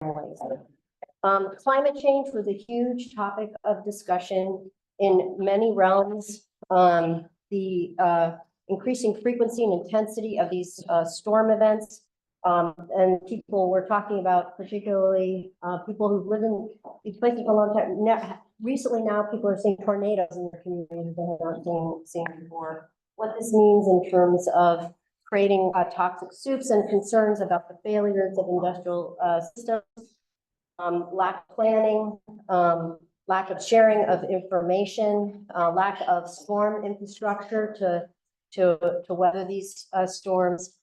families. Climate change was a huge topic of discussion in many realms. The increasing frequency and intensity of these storm events. And people were talking about, particularly people who've lived in these places for a long time. Now, recently, now people are seeing tornadoes in their communities that they have not seen before. What this means in terms of creating toxic soups and concerns about the failures of industrial systems, lack of planning, lack of sharing of information, lack of storm infrastructure to weather these storms.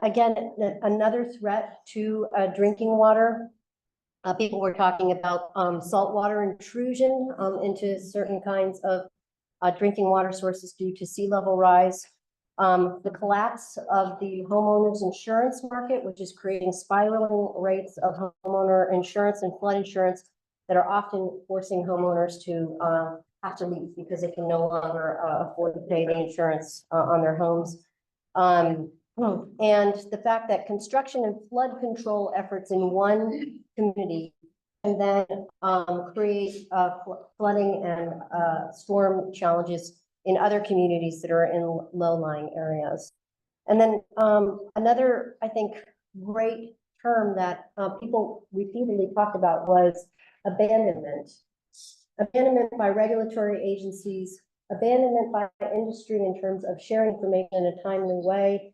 Again, another threat to drinking water. People were talking about saltwater intrusion into certain kinds of drinking water sources due to sea level rise. The collapse of the homeowners insurance market, which is creating spiraling rates of homeowner insurance and flood insurance that are often forcing homeowners to have to leave because they can no longer afford to pay the insurance on their homes. And the fact that construction and flood control efforts in one community and then create flooding and storm challenges in other communities that are in low-lying areas. And then another, I think, great term that people repeatedly talked about was abandonment. Abandonment by regulatory agencies, abandonment by industry in terms of sharing information in a timely way,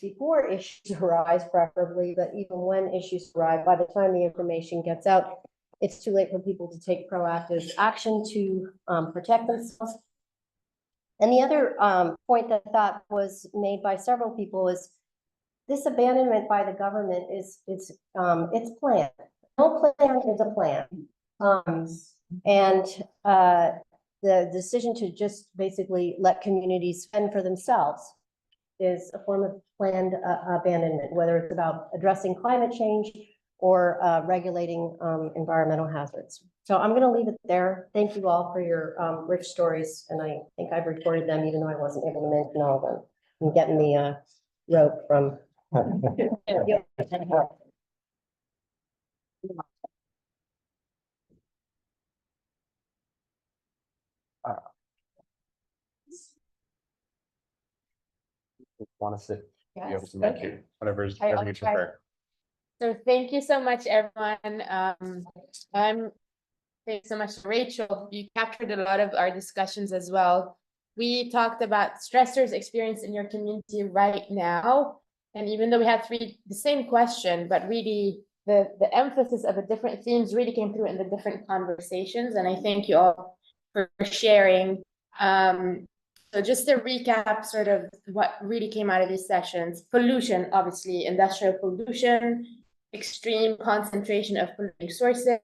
before issues arise, preferably, but even when issues arrive, by the time the information gets out, it's too late for people to take proactive action to protect themselves. And the other point that I thought was made by several people is this abandonment by the government is it's planned. No plan is a plan. The decision to just basically let communities fend for themselves is a form of planned abandonment, whether it's about addressing climate change or regulating environmental hazards. So I'm going to leave it there. Thank you all for your rich stories, and I think I've recorded them even though I wasn't able to mention all of them. I'm getting the rope from. Want to sit? Yes. Okay. Whatever you prefer. So thank you so much, everyone. Thanks so much, Rachel. You captured a lot of our discussions as well. We talked about stressors experienced in your community right now. And even though we had the same question, but really the emphasis of the different themes really came through in the different conversations. And I thank you all for sharing. So just to recap sort of what really came out of these sessions: pollution, obviously, industrial pollution, extreme concentration of polluting sources.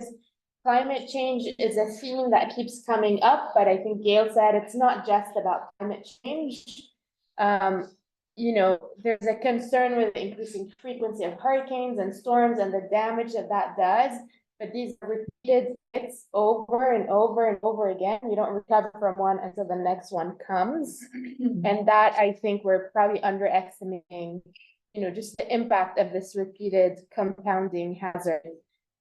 Climate change is a theme that keeps coming up, but I think Gail said it's not just about climate change. You know, there's a concern with the increasing frequency of hurricanes and storms and the damage that does. But these are repeated hits over and over and over again. We don't recover from one until the next one comes. And that, I think, we're probably underestimating, you know, just the impact of this repeated compounding hazard.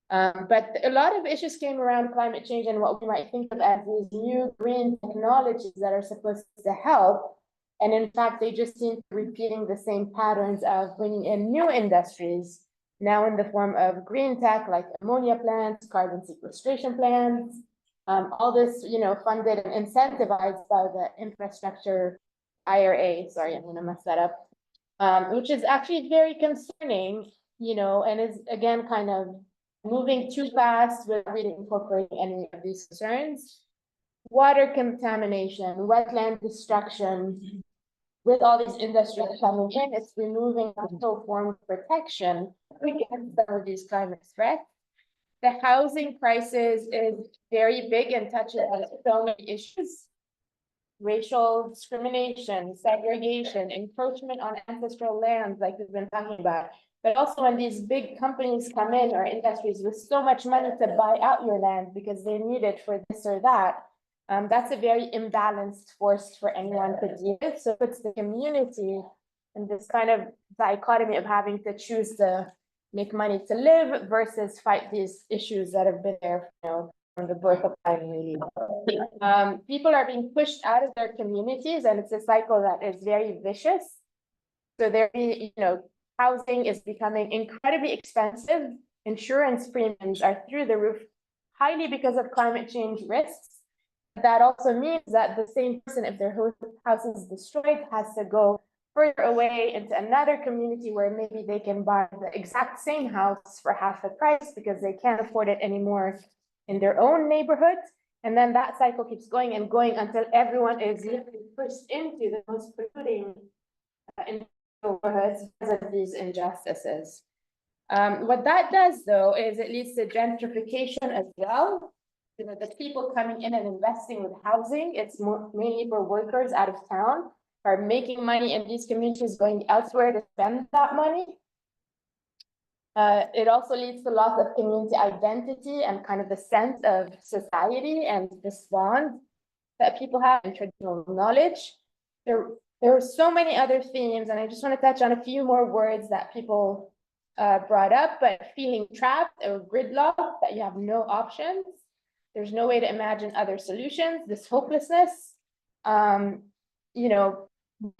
But a lot of issues came around climate change and what we might think of as these new green technologies that are supposed to help. And in fact, they just seem to be repeating the same patterns of bringing in new industries, now in the form of green tech, like ammonia plants, carbon sequestration plants, all this, you know, funded and incentivized by the infrastructure IRA. Sorry, I'm gonna mess that up. Which is actually very concerning, you know, and is again kind of moving too fast without really incorporating any of these concerns. Water contamination, wetland destruction. With all these industries coming in, it's removing natural form of protection against some of these climate threats. The housing crisis is very big and touches on so many issues. Racial discrimination, segregation, encroachment on ancestral lands, like we've been talking about. But also when these big companies come in, or industries with so much money to buy out your land because they need it for this or that, that's a very imbalanced force for anyone to deal with. So it puts the community in this kind of dichotomy of having to choose the make money to live versus fight these issues that have been there, from the birth of time, really. People are being pushed out of their communities, and it's a cycle that is very vicious. So housing is becoming incredibly expensive. Insurance premiums are through the roof, highly because of climate change risks. That also means that the same person, if their house is destroyed, has to go further away into another community where maybe they can buy the exact same house for half the price because they can't afford it anymore in their own neighborhood. And then that cycle keeps going and going until everyone is literally pushed into the most polluting neighborhoods because of these injustices. What that does, though, is it leads to gentrification as well. The people coming in and investing with housing, it's mainly for workers out of town, are making money in these communities, going elsewhere to spend that money. It also leads to loss of community identity and kind of the sense of society and this bond that people have in traditional knowledge. There are so many other themes, and I just want to touch on a few more words that people brought up, but feeling trapped or gridlocked, that you have no options. There's no way to imagine other solutions, this hopelessness.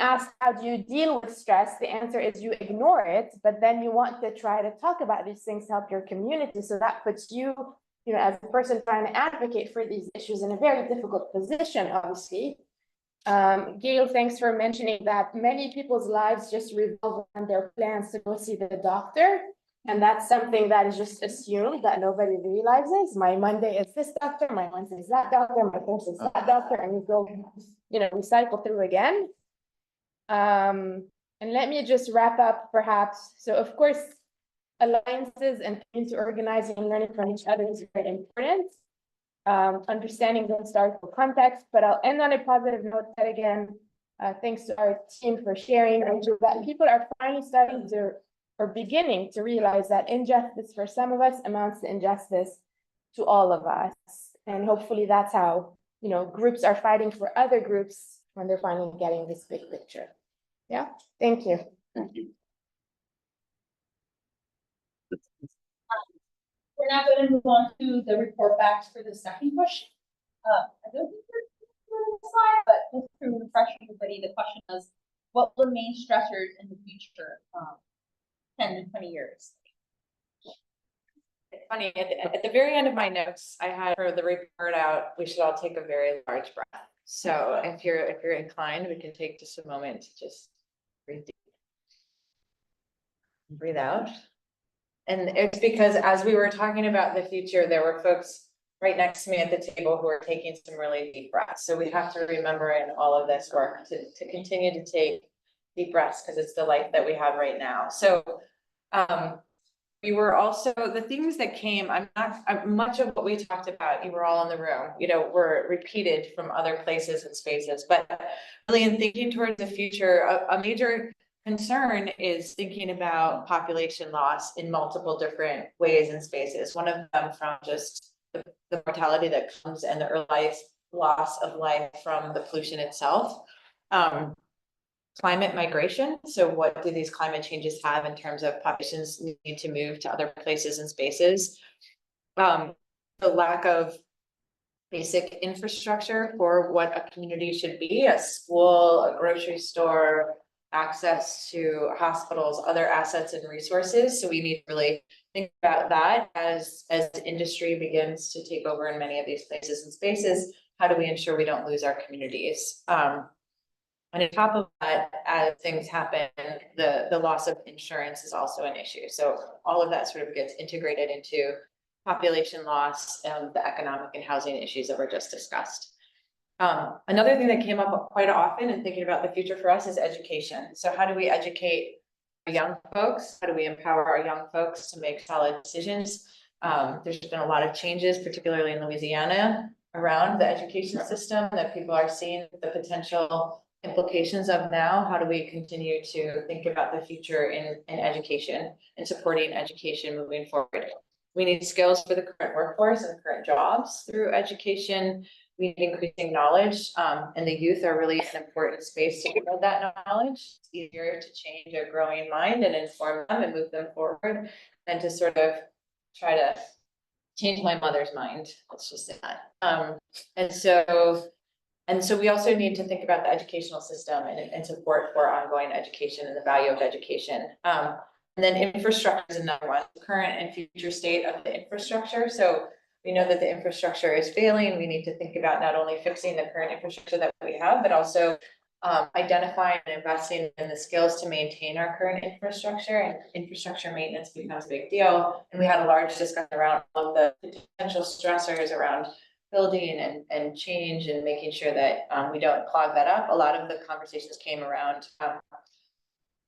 Asked how do you deal with stress, the answer is you ignore it, but then you want to try to talk about these things to help your community. So that puts you, as a person trying to advocate for these issues in a very difficult position, obviously. Gail, thanks for mentioning that many people's lives just revolve around their plans to go see the doctor. And that's something that is just assumed that nobody realizes. My Monday is this doctor, my Wednesday is that doctor, my Thursday is that doctor, and we go, we cycle through again. And let me just wrap up perhaps. So of course, alliances and community organizing and learning from each other is very important. Understanding the historical context, but I'll end on a positive note that again, thanks to our team for sharing, that people are finally starting to, or beginning to realize that injustice for some of us amounts to injustice to all of us. And hopefully that's how, groups are fighting for other groups when they're finally getting this big picture. Yeah, thank you. Thank you. We're now going to move on to the report back for the second question. I don't think we're on the slide, but just to refresh everybody, the question was, what will the main stressors in the future 10 to 20 years? It's funny, at the very end of my notes, I had for the report out, we should all take a very large breath. So if you're inclined, we can take just a moment to just breathe deep. Breathe out. And it's because as we were talking about the future, there were folks right next to me at the table who are taking some really deep breaths. So we have to remember in all of this work to continue to take deep breaths because it's the life that we have right now. So we were also, the things that came, much of what we talked about, you were all in the room, were repeated from other places and spaces, but really in thinking towards the future, a major concern is thinking about population loss in multiple different ways and spaces. One of them from just the mortality that comes and the early loss of life from the pollution itself. Climate migration. So what do these climate changes have in terms of populations need to move to other places and spaces? The lack of basic infrastructure for what a community should be, a school, a grocery store, access to hospitals, other assets and resources. So we need to really think about that as industry begins to take over in many of these places and spaces. How do we ensure we don't lose our communities? And on top of that, as things happen, the loss of insurance is also an issue. So all of that sort of gets integrated into population loss and the economic and housing issues that were just discussed. Another thing that came up quite often in thinking about the future for us is education. So how do we educate our young folks? How do we empower our young folks to make solid decisions? There's been a lot of changes, particularly in Louisiana, around the education system that people are seeing the potential implications of now. How do we continue to think about the future in education and supporting education moving forward? We need skills for the current workforce and current jobs through education. We need increasing knowledge, and the youth are really an important space to build that knowledge. It's easier to change a growing mind and inform them and move them forward and to sort of try to change my mother's mind, let's just say that. And so we also need to think about the educational system and support for ongoing education and the value of education. And then infrastructure is another one, the current and future state of the infrastructure. So we know that the infrastructure is failing. We need to think about not only fixing the current infrastructure that we have, but also identifying and investing in the skills to maintain our current infrastructure, and infrastructure maintenance becomes a big deal. And we had a large discussion around all of the potential stressors around building and change and making sure that we don't clog that up. A lot of the conversations came around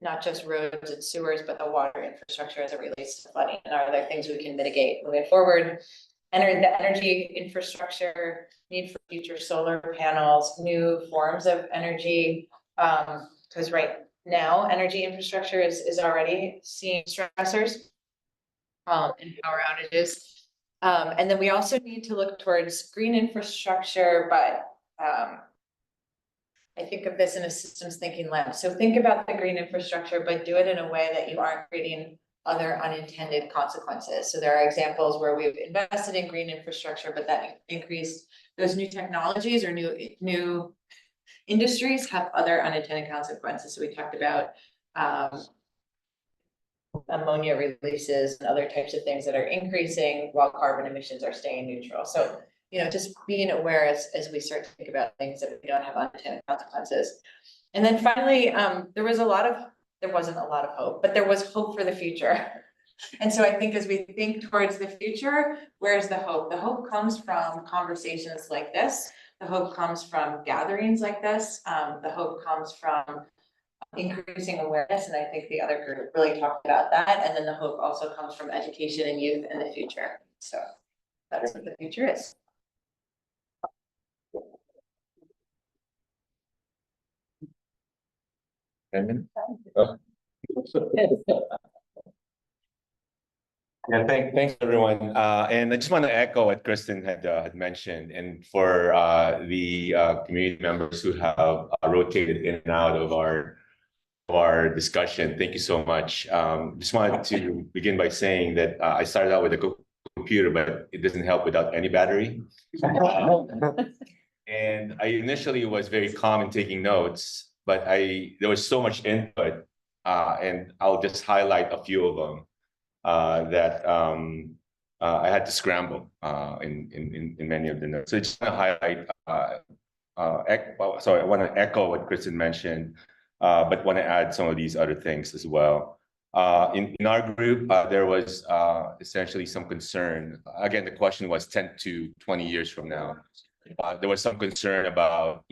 not just roads and sewers, but the water infrastructure as it relates to flooding, and are there things we can mitigate moving forward. Entering the energy infrastructure, need for future solar panels, new forms of energy, because right now energy infrastructure is already seeing stressors and power outages. And then we also need to look towards green infrastructure, but I think of this in a systems thinking lens. So think about the green infrastructure, but do it in a way that you aren't creating other unintended consequences. So there are examples where we've invested in green infrastructure, but that increased those new technologies or new industries have other unintended consequences. So we talked about ammonia releases and other types of things that are increasing while carbon emissions are staying neutral. So, just being aware as we start to think about things that we don't have unintended consequences. And then finally, there wasn't a lot of hope, but there was hope for the future. And so I think as we think towards the future, where's the hope? The hope comes from conversations like this. The hope comes from gatherings like this. The hope comes from increasing awareness, and I think the other group really talked about that. And then the hope also comes from education and youth in the future. So that's what the future is. Oh. Yeah, thanks everyone. And I just want to echo what Kristen had mentioned, and for the community members who have rotated in and out of our discussion, thank you so much. Just wanted to begin by saying that I started out with a computer, but it doesn't help without any battery. And I initially was very calm in taking notes, but there was so much input, and I'll just highlight a few of them that I had to scramble in many of the notes. So I just want to highlight. I want to echo what Kristen mentioned, but want to add some of these other things as well. In our group, there was essentially some concern. Again, the question was 10 to 20 years from now. There was some concern about,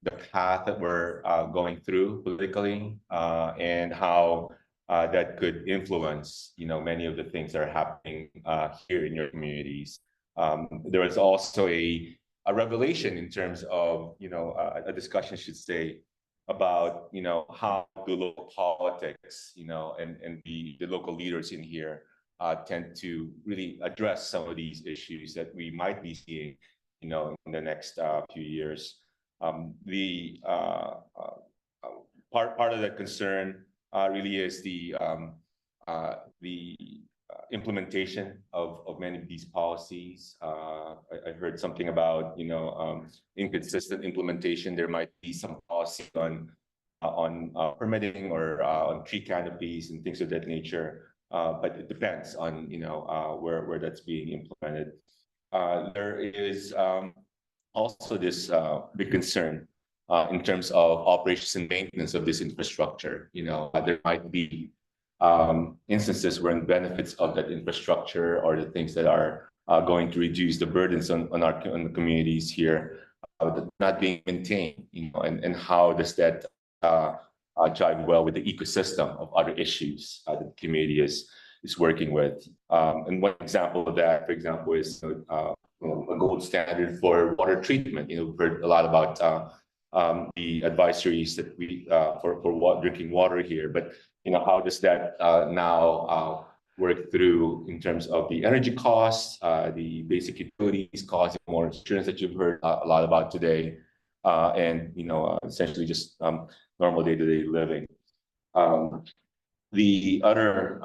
the path that we're going through politically, and how that could influence, many of the things that are happening here in your communities. There was also a revelation in terms of, a discussion, should say, about, how the local politics, and the local leaders in here tend to really address some of these issues that we might be seeing, in the next few years. The part of the concern really is the implementation of many of these policies. I heard something about, inconsistent implementation. There might be some policy on permitting or on tree canopies and things of that nature. But it depends on, where that's being implemented. There is also this big concern in terms of operations and maintenance of this infrastructure. There might be instances where benefits of that infrastructure or the things that are going to reduce the burdens on the communities here not being maintained, and how does that jive well with the ecosystem of other issues that the community is working with. And one example of that, for example, is a gold standard for water treatment. We've heard a lot about the advisories that we for drinking water here, but how does that now work through in terms of the energy costs, the basic utilities costs, more insurance that you've heard a lot about today, and essentially just normal day-to-day living. The other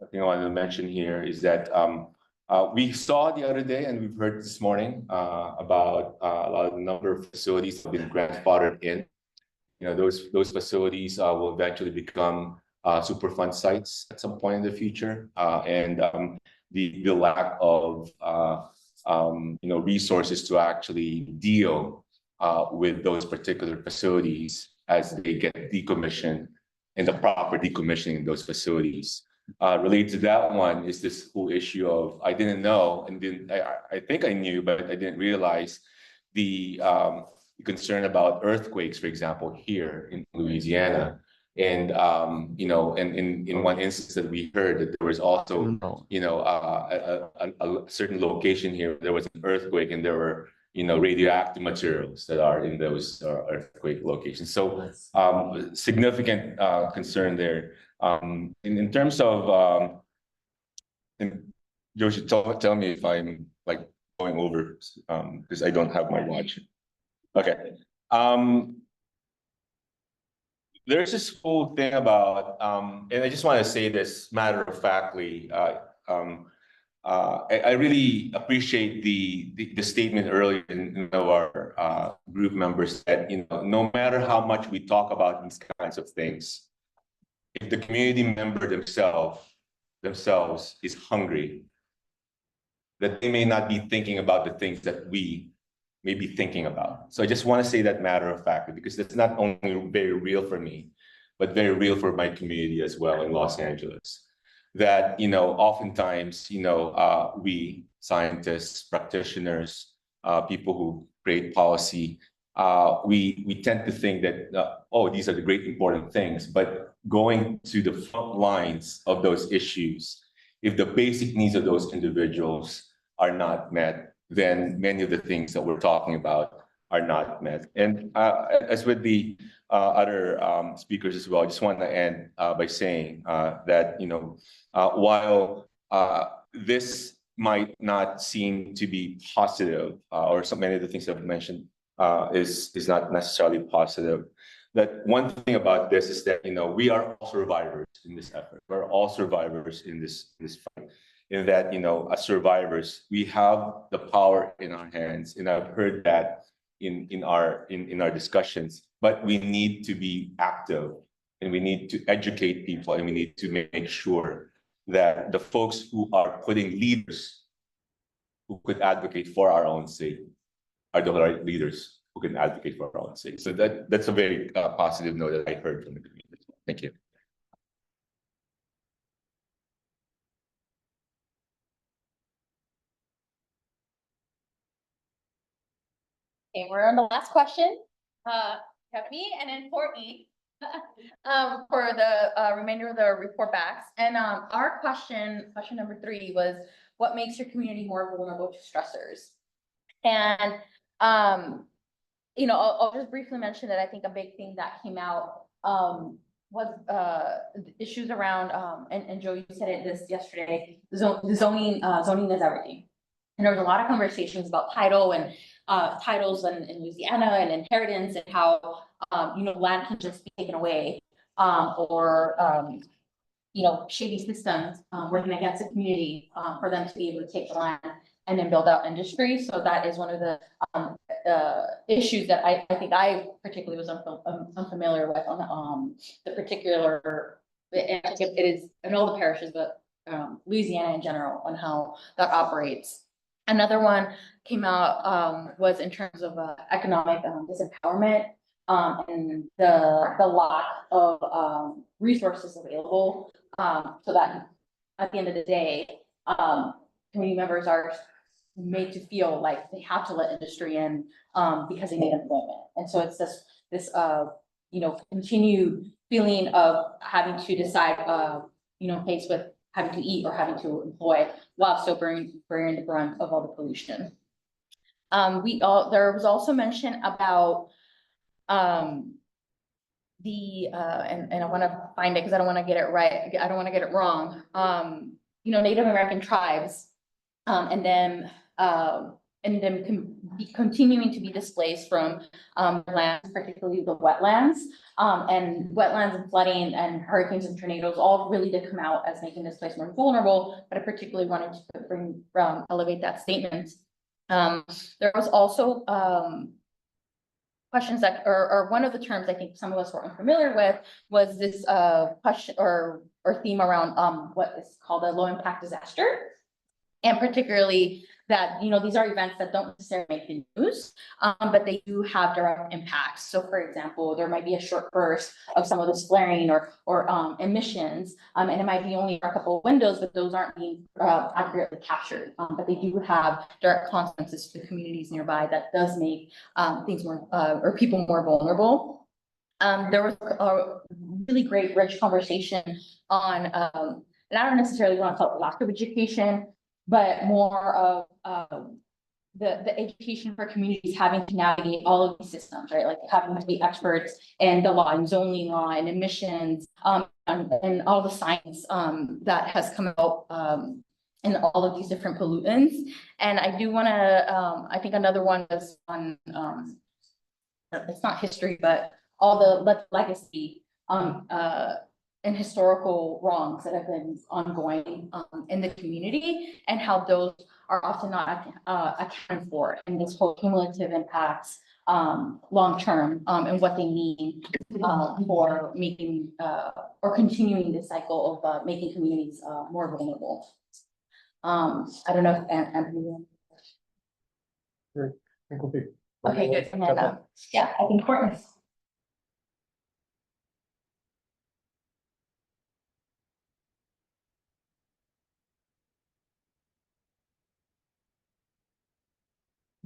thing I wanted to mention here is that we saw the other day, and we've heard this morning about a lot of the number of facilities that have been grandfathered in. You know, those facilities will eventually become Superfund sites at some point in the future, and the lack of resources to actually deal with those particular facilities as they get decommissioned, and the proper decommissioning of those facilities. Related to that one is this whole issue of I didn't know, and I think I knew, but I didn't realize the concern about earthquakes, for example, here in Louisiana. And in one instance that we heard that there was also a certain location here, there was an earthquake, and there were radioactive materials that are in those earthquake locations. So significant concern there. In terms of and Joshi, tell me if I'm like going over because I don't have my watch. Okay. There's this whole thing about and I just want to say this matter of factly. I really appreciate the statement earlier in of our group members that no matter how much we talk about these kinds of things, if the community member themselves is hungry, that they may not be thinking about the things that we may be thinking about. So I just want to say that matter of fact, because that's not only very real for me, but very real for my community as well in Los Angeles. That oftentimes we scientists, practitioners, people who create policy, we tend to think that these are the great important things, but going to the front lines of those issues, if the basic needs of those individuals are not met, then many of the things that we're talking about are not met. And as with the other speakers as well, I just want to end by saying that while this might not seem to be positive, or so many of the things I've mentioned is not necessarily positive, that one thing about this is that we are all survivors in this effort. We're all survivors in this fight. In that, as survivors, we have the power in our hands, and I've heard that in our discussions. But we need to be active, and we need to educate people, and we need to make sure that the folks who are putting leaders who could advocate for our own sake are the right leaders who can advocate for our own sake. So that's a very positive note that I heard from the community. Thank you. Okay, we're on the last question. Have me and then Courtney for the remainder of the report backs. And our question number 3 was, what makes your community more vulnerable to stressors? And I'll just briefly mention that I think a big thing that came out was issues around and Joe, you said it yesterday, zoning is everything. And there was a lot of conversations about title and titles in Louisiana and inheritance, and how land can just be taken away, or shady systems working against the community for them to be able to take the land and then build out industry. So that is one of the issues that I think I particularly was unfamiliar with on the particular. It is in all the parishes, but Louisiana in general, on how that operates. Another one came out was in terms of economic disempowerment and the lack of resources available, so that at the end of the day, community members are made to feel like they have to let industry in because they need employment. And so it's this continued feeling of having to decide, faced with having to eat or having to employ while still bearing the brunt of all the pollution. There was also mention about and I want to find it because I don't want to get it right. I don't want to get it wrong. Native American tribes, and then and them continuing to be displaced from lands, particularly the wetlands. And wetlands and flooding and hurricanes and tornadoes all really did come out as making this place more vulnerable, but I particularly wanted to elevate that statement. There was also questions that, or one of the terms I think some of us were unfamiliar with was this question or theme around what is called a low impact disaster. And particularly that, you know, these are events that don't necessarily make the news, but they do have direct impacts. So for example, there might be a short burst of some of this flaring or emissions, and it might be only a couple of windows, but those aren't being accurately captured. But they do have direct consequences to the communities nearby that does make things more, or people more vulnerable. There was a really great, rich conversation on, and I don't necessarily want to call it lack of education, but more of the education for communities having to navigate all of these systems, right? Like having to be experts in the law and zoning law and emissions, and all the science that has come out in all of these different pollutants. And I do want to, I think another one was on, it's not history, but all the legacy and historical wrongs that have been ongoing in the community, and how those are often not accounted for in this whole cumulative impacts long-term, and what they mean for making or continuing this cycle of making communities more vulnerable. I don't know if Anthony. Okay, good. And yeah, I think Courtney.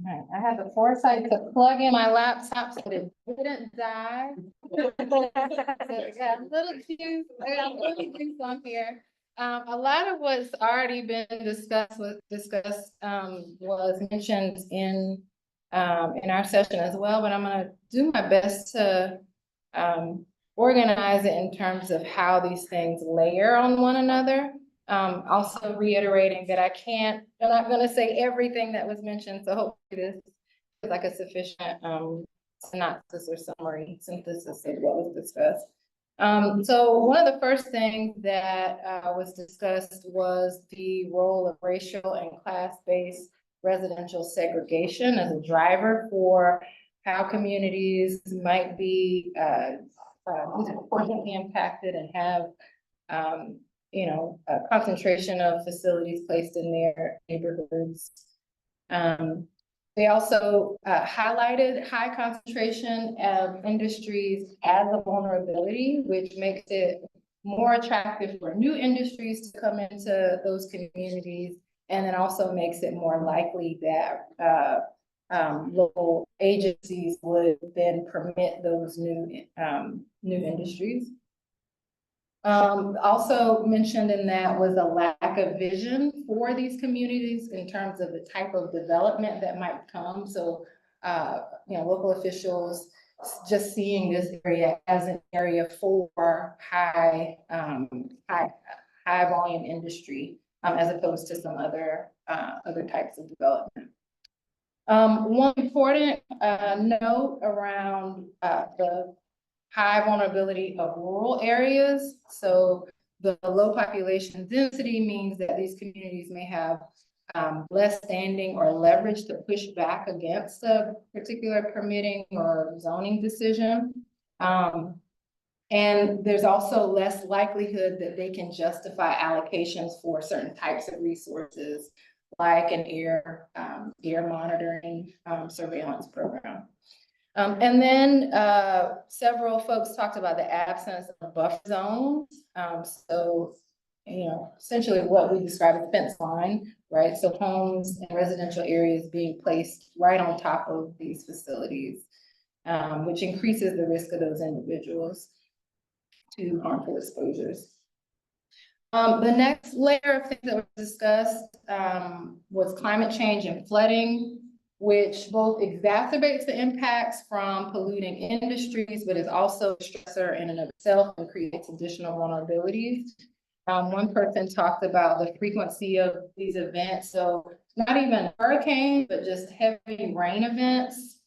Right, I had the foresight to plug in my laptop so it didn't die. So I got a little juice, on here. A lot of what's already been discussed was mentioned in our session as well, but I'm gonna do my best to organize it in terms of how these things layer on one another. Also reiterating that I'm not gonna say everything that was mentioned, so hopefully this is like a sufficient synopsis or summary synthesis of what was discussed. So one of the first things that was discussed was the role of racial and class-based residential segregation as a driver for how communities might be disproportionately impacted and have you know, a concentration of facilities placed in their neighborhoods. They also highlighted high concentration of industries as a vulnerability, which makes it more attractive for new industries to come into those communities, and then also makes it more likely that local agencies would then permit those new industries. Also mentioned in that was a lack of vision for these communities in terms of the type of development that might come. So, you know, local officials just seeing this area as an area for high volume industry, as opposed to some other types of development. One important note around the high vulnerability of rural areas. So the low population density means that these communities may have less standing or leverage to push back against a particular permitting or zoning decision. And there's also less likelihood that they can justify allocations for certain types of resources, like an air monitoring surveillance program. And then several folks talked about the absence of buffer zones. So, you know, essentially what we describe as fence line, right? So homes and residential areas being placed right on top of these facilities, which increases the risk of those individuals to harmful exposures. The next layer of things that were discussed was climate change and flooding, which both exacerbates the impacts from polluting industries, but is also a stressor in and of itself and creates additional vulnerabilities. One person talked about the frequency of these events, so not even hurricane, but just heavy rain events,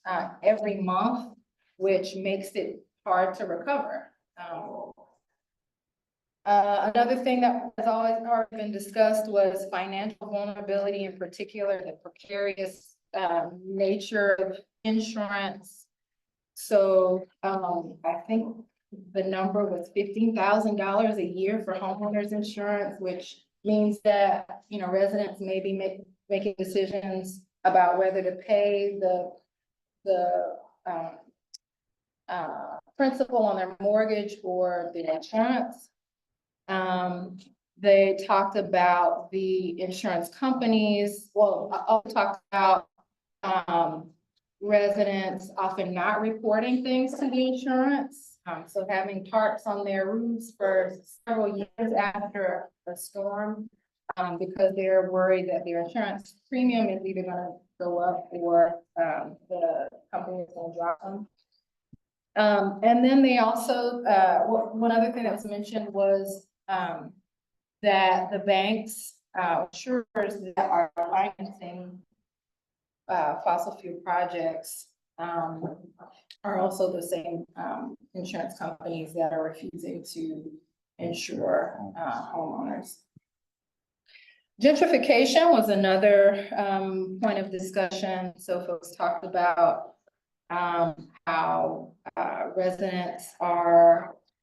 every month, which makes it hard to recover. Another thing that has always already been discussed was financial vulnerability, in particular, the precarious, nature of insurance. So, I think the number was $15,000 a year for homeowners insurance, which means that, you know, residents may be making decisions about whether to pay the principal on their mortgage or the insurance. They talked about the insurance companies. Well, I also talked about, residents often not reporting things to the insurance. So having tarps on their roofs for several years after a storm, because they're worried that their insurance premium is either gonna go up or, the company is gonna drop them. And then they also, one other thing that was mentioned was, that the banks, insurers that are financing fossil fuel projects, are also the same, insurance companies that are refusing to insure, homeowners. Gentrification was another, point of discussion. So folks talked about, how,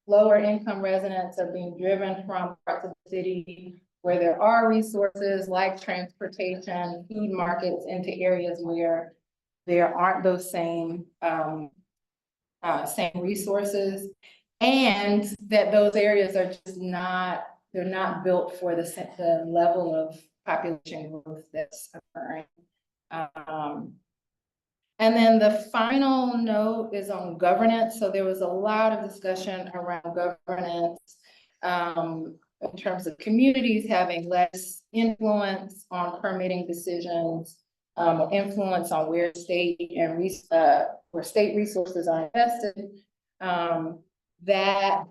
lower income residents are being driven from parts of the city where there are resources like transportation, food markets, into areas where there aren't those same resources. And that those areas are just they're not built for the level of population growth that's occurring. And then the final note is on governance. So there was a lot of discussion around governance, in terms of communities having less influence on permitting decisions, influence on where state resources are invested. That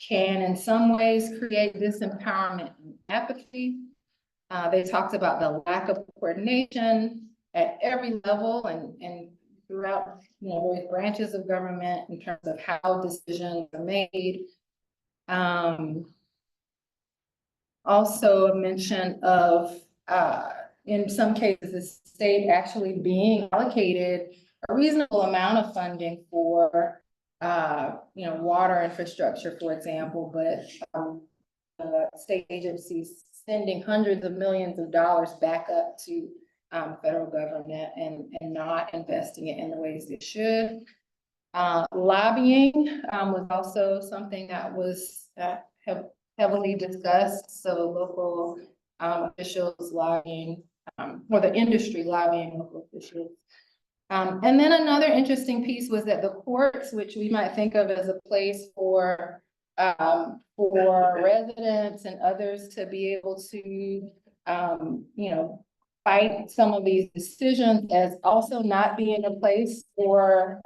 can in some ways create disempowerment and apathy. They talked about the lack of coordination at every level and throughout, you know, various branches of government in terms of how decisions are made. Also a mention of, in some cases, the state actually being allocated a reasonable amount of funding for, you know, water infrastructure, for example, but state agencies sending hundreds of millions of dollars back up to federal government and not investing it in the ways they should. Lobbying was also something that was heavily discussed. So local officials lobbying, or the industry lobbying local officials. And then another interesting piece was that the courts, which we might think of as a place for residents and others to be able to, you know, fight some of these decisions, as also not being a place for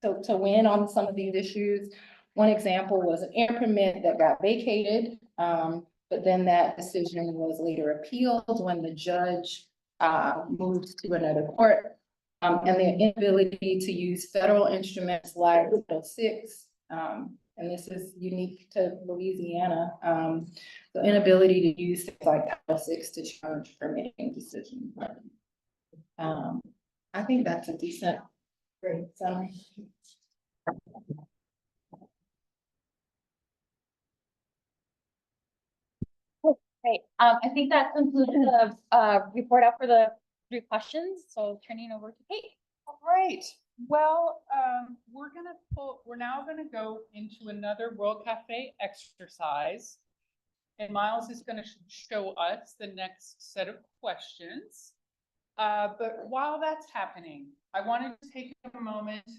to win on some of these issues. One example was an air permit that got vacated, but then that decision was later appealed when the judge moved to another court. And the inability to use federal instruments like Title VI, and this is unique to Louisiana, the inability to use things like Title VI to challenge permitting decisions. I think that's a decent, great summary. Great. I think that concludes the report out for the 3 questions. So turning over to Kate. All right. Well, we're now gonna go into another World Cafe exercise. And Miles is gonna show us the next set of questions. But while that's happening, I wanted to take a moment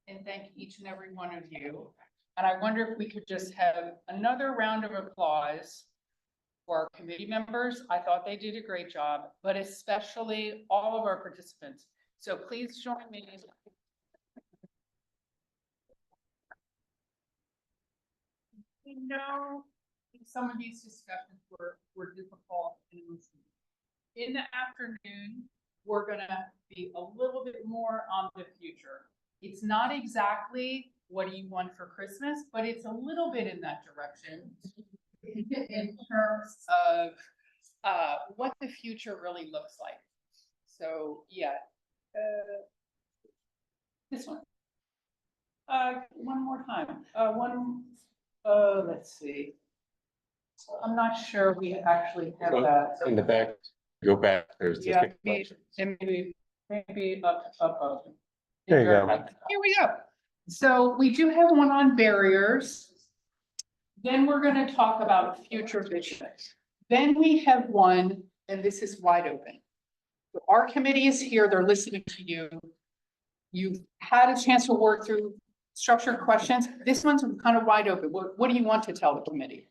and thank each and every one of you. And I wonder if we could just have another round of applause for our committee members. I thought they did a great job, but especially all of our participants. So please join me. I know some of these discussions were difficult and emotional. In the afternoon, we're gonna be a little bit more on the future. It's not exactly what do you want for Christmas, but it's a little bit in that direction in terms of what the future really looks like. So, yeah. This one. One more time. Let's see. I'm not sure we actually have that. In the back, go back, there's just. Yeah, and maybe up. There you go. Here we go. So we do have one on barriers. Then we're gonna talk about future vision. Then we have one, and this is wide open. So our committee is here, they're listening to you. You've had a chance to work through structured questions. This one's kind of wide open. What do you want to tell the committee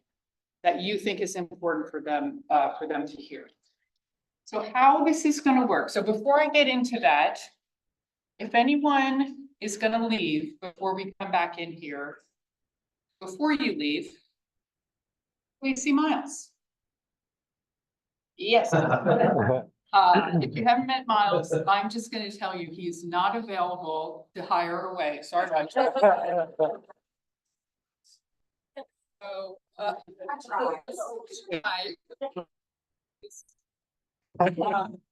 that you think is important for them to hear? So how this is gonna work. So before I get into that, if anyone is gonna leave before we come back in here, before you leave, please see Miles. Yes. If you haven't met Miles, I'm just gonna tell you, he's not available to hire away. Sorry about that. So,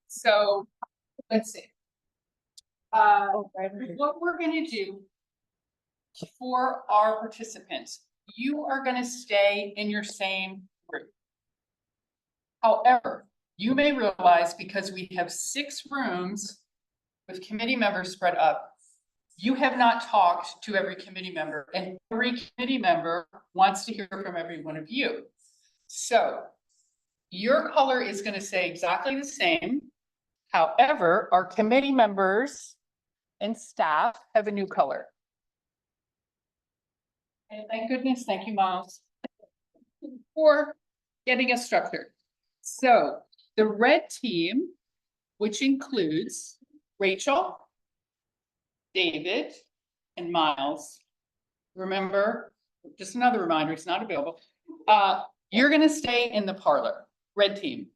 so, let's see. What we're gonna do for our participants, you are gonna stay in your same group. However, you may realize because we have 6 rooms with committee members spread up, you have not talked to every committee member, and every committee member wants to hear from every one of you. So your color is going to stay exactly the same. However, our committee members and staff have a new color. And thank goodness, thank you, Miles, for getting us structured. So the red team, which includes Rachel, David, and Miles. Remember, just another reminder, it's not available. You're gonna stay in the parlor, red team.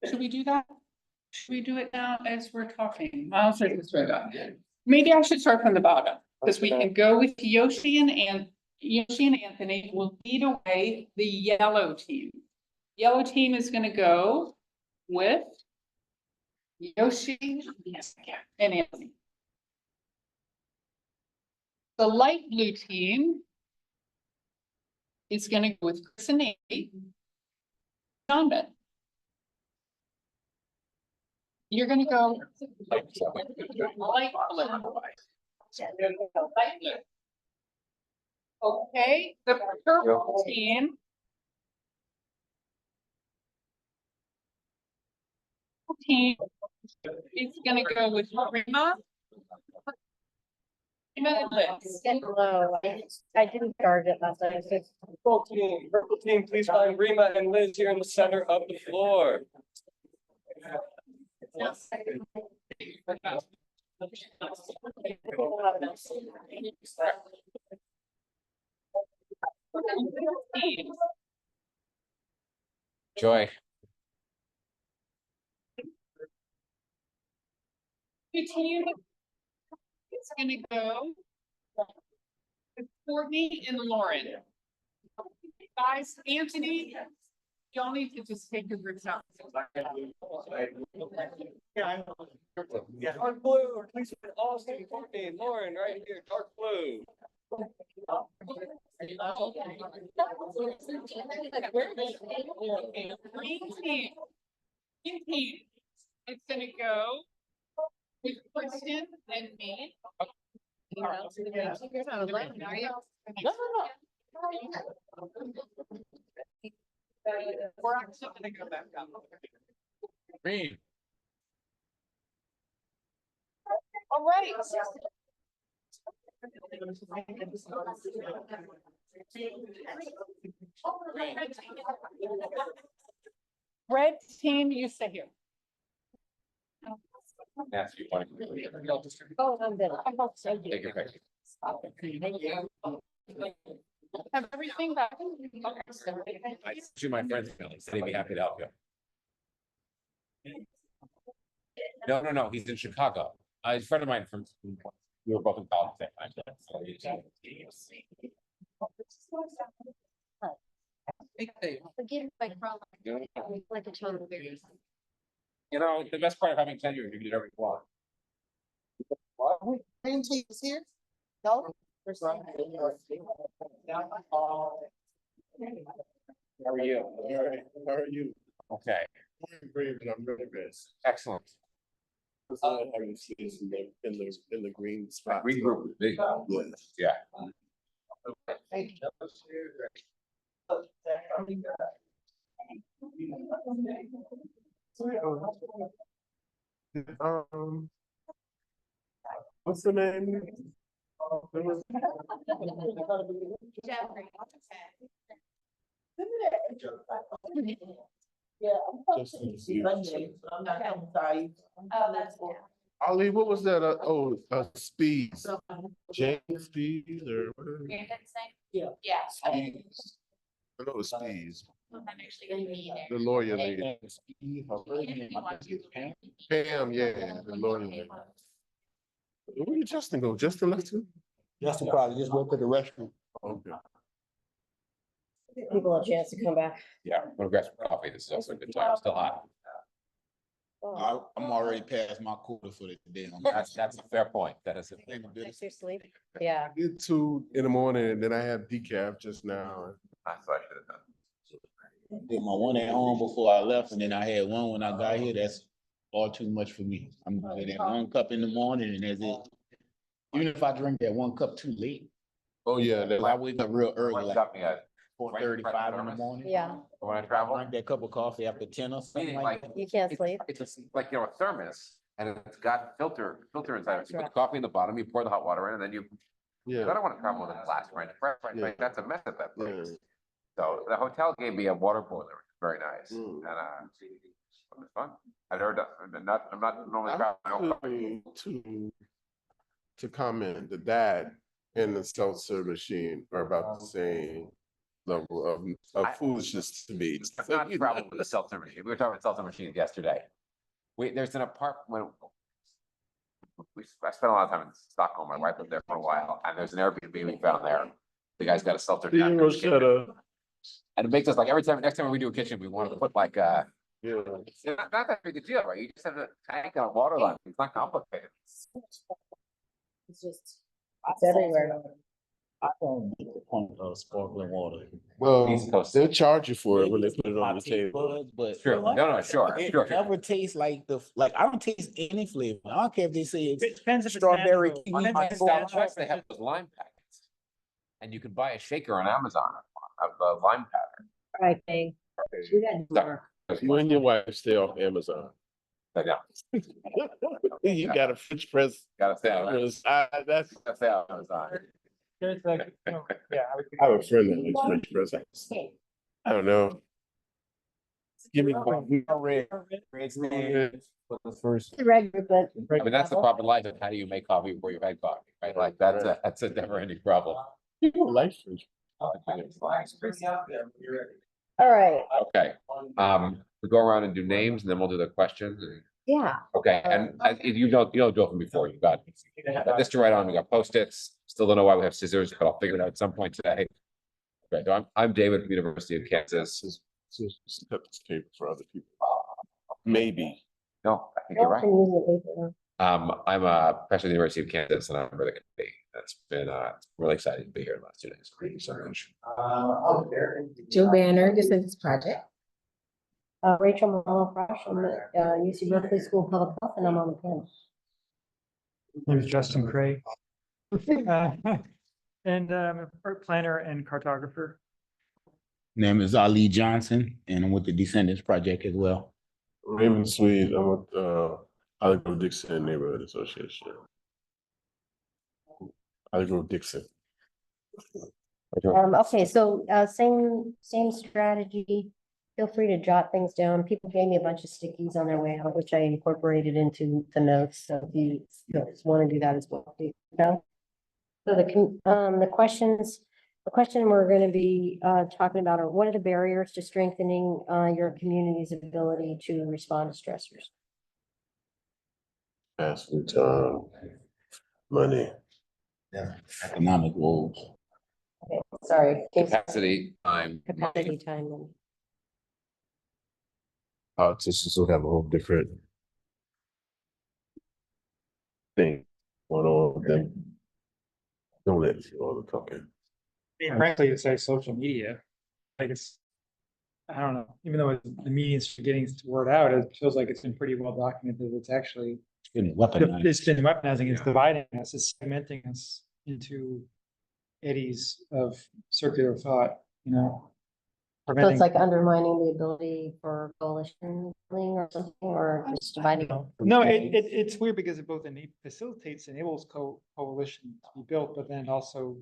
Should we do that? Should we do it now as we're talking? Miles said this right up. Maybe I should start from the bottom, because we can go with Yoshi and Anthony will lead away the yellow team. Yellow team is gonna go with Yoshi, yes, and Anthony. The light blue team is gonna go with Chris and Nate. John Ben. You're gonna go. Light blue. Okay, the purple team. Is gonna go with Rima. Hello, I didn't start it last night. Purple team, please find Rima and Liz here in the center of the floor. Joy. Team. It's gonna go with Courtney and Lauren. Guys, Anthony, y'all need to just take your groups out. Dark blue, please find Austin, Courtney, and Lauren right here, dark blue. Green team. Green team. It's gonna go with Kristen and me. You're not alone, are you? We're actually gonna go back up. Green. All right. Red team, you stay here. Yes, you want. Oh, I'm good. Take your picture. Thank you. Have everything back. I see my friend's feelings, they'd be happy to help you. No, he's in Chicago. He's a friend of mine from, we were both in college at the same time. Forgive my problem. Like a total. You know, the best part of having tenure is you can do whatever you want. Here? No? How are you? All right, how are you? Okay, I'm great, but I'm nervous. excellent. How you see this in the green spot? Green group is big. Yeah. Yeah. What's the name? Ali, what was that? Speeds. James Speeds or whatever. Yeah. Speeds. I know it's Speeds. I'm actually gonna be The lawyer lady. Pam, yeah, the lawyer lady. Where did Justin go? Justin left too? Justin probably just went to the restroom. Okay. People a chance to come back. Yeah, I'm gonna grab some coffee, this is also a good time, it's still hot. I'm already past my quota for the day. That's a fair point, that is. Next your sleep. Yeah. I did 2 in the morning and then I had decaf just now. That's what I should have done. Did my one at home before I left, and then I had one when I got here. That's all too much for me. I'm doing that 1 cup in the morning and that's it. Even if I drink that 1 cup too late, Oh, yeah, that, I wake up real early, like Got me at 4:30, 5 in the morning. Yeah. when I I travel. drink that cup of coffee after 10 or something Meaning like like, that. You can't sleep. it's like, you know, a thermos and it's got filter inside. That's You put right. the coffee in the bottom, you pour the hot water in and then you, I yeah, don't want to travel with a glass French press, right? Yeah. Like, that's a mess at that yeah. place. So the hotel gave me a water boiler, which is very nice, Mm. and it was fun. I've never done, I'm not normally I traveling. to comment, the dad and the self-serve machine are about the same level of foolishness to me. I've not traveled with a seltzer machine. We were talking about seltzer machines yesterday. There's an apartment. I spent a lot of time in Stockholm. My wife lived there for a while, and there's an Airbnb we found there. The guy's got a seltzer. Theo Rochetta, And it makes us like next time we do a kitchen, we want to put like yeah. it's not that big a deal, right? You just have a tank and a water line. It's not complicated. It's just, it's everywhere. I don't get the point of sparkling water. Well, East Coast. they'll charge you for it when they put it on the table. But Sure. No, sure. it Sure. never tastes like I don't taste any flavor. I don't care if they say it's Depends if it's strawberry. natural. kiwi, On Depends if it's Star natural. Trek, they have those lime packets. And you can buy a shaker on Amazon of the lime powder. All right, Faye. You got more. You and your wife stay off Amazon. I know. You got a French press. Gotta stay on That's, Gotta stay on Amazon. There's like, yeah. I have a friend that likes French press. I don't know. Give me one. First. It's regular, but. I mean, that's the problem in life, is how do you make coffee before you've had coffee, right? Like, that's a never ending problem. People like French. All right, Okay, we go around and do names and then we'll do the questions. yeah. Okay, and if you don't do it from before, you got this to write on, we got Post-its. Still don't know why we have scissors, but I'll figure it out at some point today. Okay, so I'm David from University of Kansas. Set this table for other people. Maybe. No, I think you're right. Can use it later. I'm a professor at the University of Kansas and I'm really gonna be, it's been really exciting to be here in the last 2 days. Thank you so much. Jill Banner, this is project. Rachel Malone Fresh from UC Berkeley School of Public Health, and I'm on the panel. There's Justin Craig. And art planner and cartographer. Name is Ali Johnson, and I'm with the Descendants Project as well. Raymond Sweet, I'm with Allegro Dixon Neighborhood Association. Allegro Dixon. Okay, so same strategy. Feel free to jot things down. People gave me a bunch of stickies on their way out, which I incorporated into the notes. So if you want to do that as well, you know. So the questions, The question we're going to be talking about are what are the barriers to strengthening your community's ability to respond to stressors? Asking time, money. Yeah. Economic woes. Okay, sorry. Capacity, time. Capacity, time. And Politicians will have a whole different thing going on with them. Don't let you all the talking. Frankly, to say social media, like it's, I don't know, even though the media's getting its word out, it feels like it's been pretty well documented. It's actually, It's been weaponized. it's been weaponizing, it's dividing us, it's segmenting us into eddies of circular thought, you know. so it's Preventing, like undermining the ability for coalition building or something, or just dividing. no, it's weird because it both facilitates, enables coalition to be built, but then it also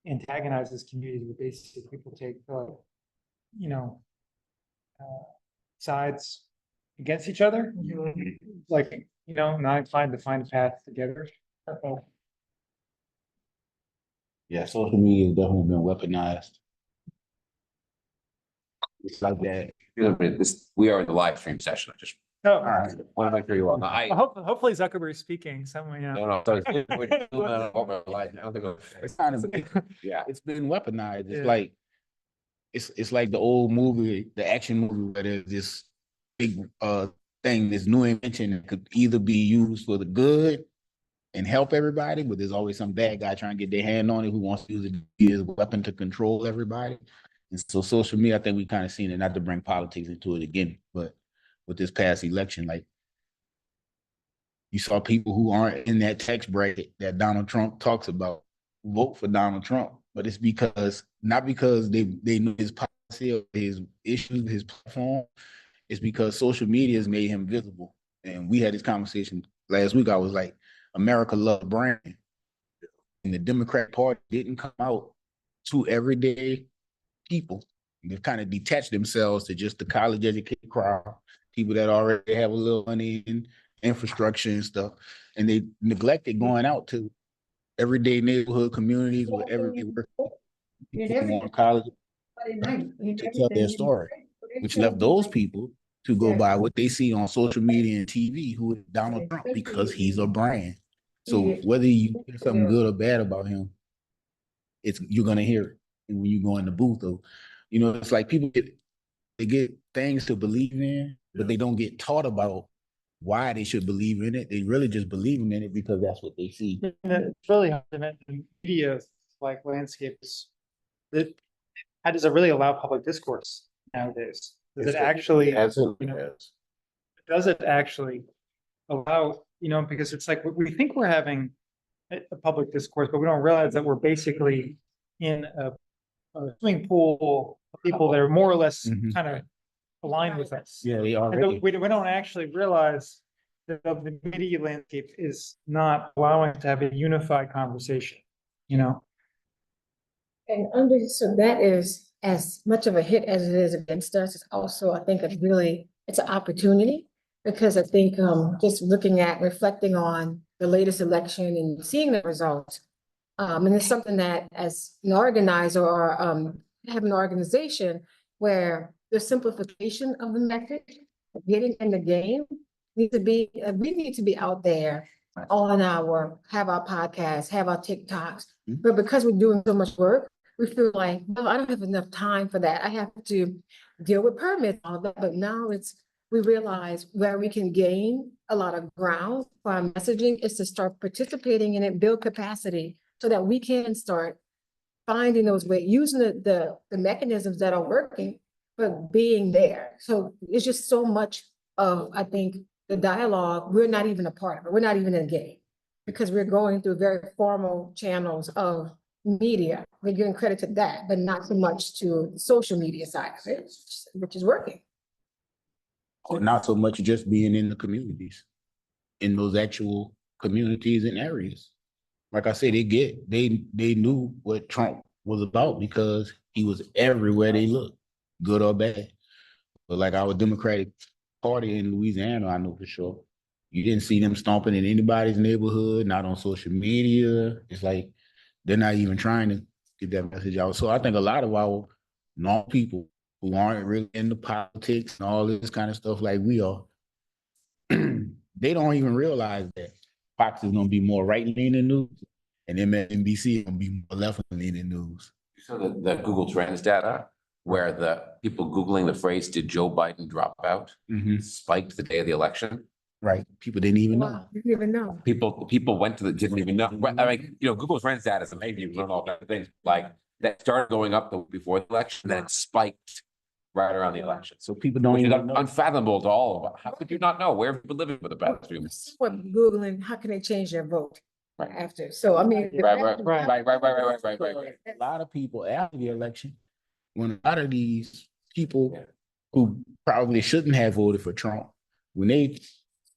antagonizes communities where basically people take, you know, sides against each other, like, you know, not inclined to find a path together. Okay. Yeah, social media has definitely been weaponized. It's like that. We are in the live stream session. I just Oh, All right. want to make sure you all know. hopefully Zuckerberg's speaking somewhere, you know. No, so we're doing over live. I don't think It's kind of, yeah. it's been weaponized. It's Yeah. like, it's like the old movie, the action movie, where there's this big thing, this new invention that could either be used for the good and help everybody, but there's always some bad guy trying to get their hand on it who wants to use it as a weapon to control everybody. And so social media, I think we kind of seen it, not to bring politics into it again, but with this past election, like you saw people who aren't in that tax bracket that Donald Trump talks about vote for Donald Trump, but it's because not because they know his policy or his issues, his platform. It's because social media has made him visible. And we had this conversation last week. I was like, America loves brand, and the Democrat Party didn't come out to everyday people. They've kind of detached themselves to just the college educated crowd, people that already have a little money and infrastructure and stuff, and they neglected going out to everyday neighborhood communities where everyday people want to college to tell their story, which left those people to go by what they see on social media and TV, who is Donald Trump, because he's a brand. So whether you hear something good or bad about him, you're gonna hear it. And when you go in the booth, though, you know, it's like people get things to believe in, but they don't get taught about why they should believe in it. They really just believe in it because that's what they see. And it's really hard to mention the media like landscapes. How does it really allow public discourse nowadays? Does it actually, you know, does it actually allow, you know, because it's like we think we're having a public discourse, but we don't realize that we're basically in a swimming pool of people that are more or less kind of aligned with us. Yeah, they And already. we don't actually realize that the media landscape is not allowing us to have a unified conversation, you know? And so that is as much of a hit as it is against us. It's also, I think, it's an opportunity. Because I think just looking at, reflecting on the latest election and seeing the results. And it's something that as an organizer or have an organization where the simplification of the message, getting in the game, we need to be out there have our podcasts, have our TikToks. But because we're doing so much work, we feel like, well, I don't have enough time for that. I have to deal with permits, all that. But now we realize where we can gain a lot of ground for our messaging is to start participating in it, build capacity so that we can start finding those ways, using the mechanisms that are working, but being there. So it's just so much of, I think, the dialogue, we're not even a part of it. We're not even in the game because we're going through very formal channels of media. We're giving credit to that, but not so much to the social media side of it, which is working. Or not so much just being in the communities, in those actual communities and areas. Like I said, they knew what Trump was about because he was everywhere they looked, good or bad. But like our Democratic Party in Louisiana, I know for sure, you didn't see them stomping in anybody's neighborhood, not on social media. It's like they're not even trying to get that message out. So I think a lot of our non people who aren't really into politics and all this kind of stuff like we are, they don't even realize that Fox is gonna be more right-leaning news and MSNBC is gonna be more left-leaning news. So the Google Trends data, where the people Googling the phrase, did Joe Biden drop out, spiked the day of the election. Right. People didn't even know. Wow, you didn't even know. People went to didn't even know. I mean, Google Trends data is amazing. You learn all kinds of things. Like that started going up before the election, then it spiked right around the election. So people don't Which is even know. unfathomable to all of us. How could you not know? Where have you been living for the past 3 months? What Googling, how can they change their vote Right. after? So I mean. Right. A lot of people after the election, when a lot of these people who probably shouldn't have voted for Trump, when they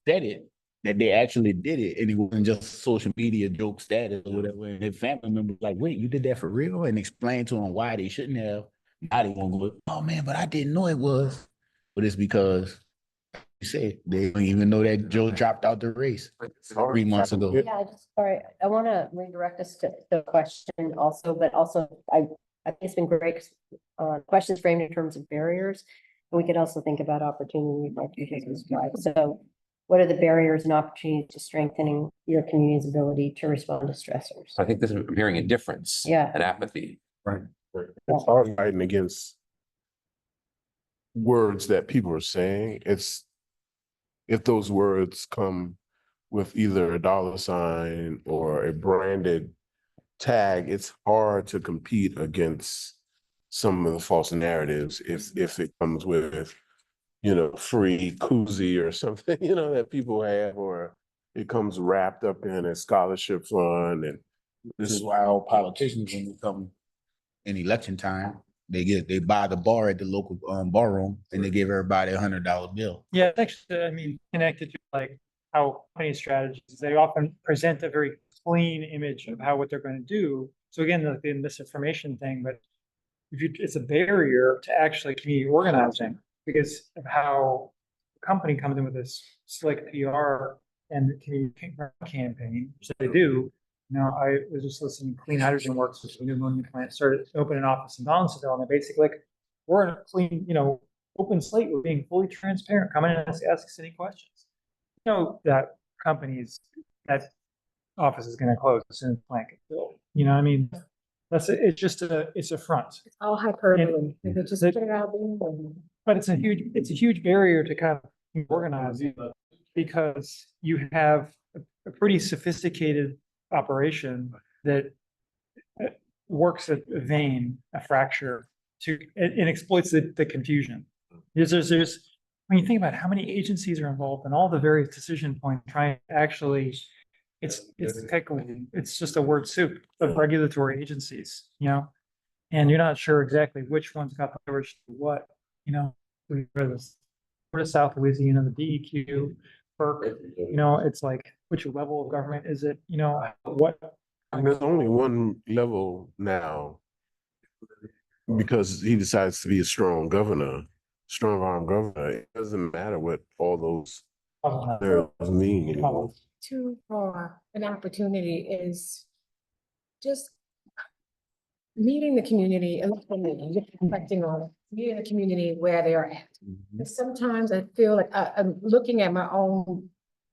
said it, that they actually did it, and it wasn't just social media joke status or whatever, and their family members like, wait, you did that for real? And explain to them why they shouldn't have. Now they won't go, oh man, but I didn't know it was. But it's because you said they don't even know that Joe dropped out the race 3 months ago. Yeah, sorry, I want to redirect us to the question also, but also I think it's been great, questions framed in terms of barriers. And we could also think about opportunities like you just described. So what are the barriers and opportunities to strengthening your community's ability to respond to stressors? I think this is appearing indifference. Yeah. And apathy. Right. It's hard fighting against words that people are saying. It's if those words come with either a dollar sign or a branded tag, it's hard to compete against some of the false narratives if it comes with, free koozie or something, that people have, or it comes wrapped up in a scholarship fund. And This is why all politicians, when they come in election time, they buy the bar at the local bar and they give everybody $100 bill. Yeah, it's actually, I mean, connected to like how company strategies, they often present a very clean image of what they're going to do. So again, the misinformation thing, but it's a barrier to actually community organizing because of how the company comes in with this slick PR and the community campaign, which they do. I was just listening to Clean Hydrogen Works, which is a new ammonia plant, started open an office in Donaldsonville, and they basically we're in a clean, open slate. We're being fully transparent. Come in and ask us any questions. That that office is going to close as soon as the plant gets built. I mean, it's a front. It's all hyperbole. They just put it out there. But it's a huge barrier to kind of organize because you have a pretty sophisticated operation that works at a vein, a fracture, and exploits the confusion. There's when you think about how many agencies are involved and all the various decision points, trying to actually, it's just a word soup of regulatory agencies, and you're not sure exactly which one's got the coverage to what, Florida, South Louisiana, the DEQ, FERC, it's like, which level of government is it, what? And there's only one level now because he decides to be a strong arm governor. It doesn't matter what all those mean anymore. Too far an opportunity is just meeting the community and reflecting on meeting the community where they are at. And sometimes I feel like I'm looking at my own,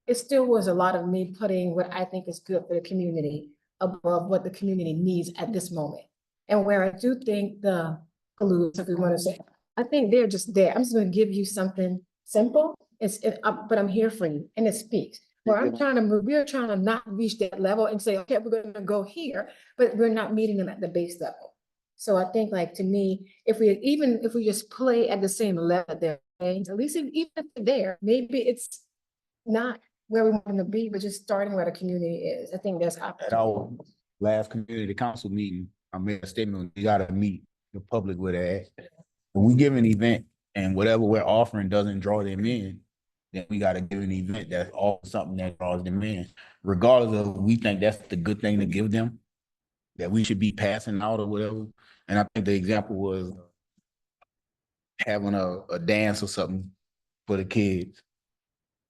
it still was a lot of me putting what I think is good for the community above what the community needs at this moment. And where I do think the polluters, if we want to say, I think they're just there. I'm just going to give you something simple. But I'm here for you, and it speaks. Where I'm trying to move, we're trying to not reach that level and say, okay, we're going to go here, but we're not meeting them at the base level. So I think, like, to me, if we just play at the same level, there, at least even if they're there, maybe it's not where we want them to be, but just starting where the community is. I think that's At our last community council meeting, I made a statement, we gotta meet the public where they're at. When we give an event and whatever we're offering doesn't draw them in, then we gotta give an event that's all something that draws them in. Regardless of we think that's the good thing to give them, that we should be passing out or whatever. And I think the example was having a dance or something for the kids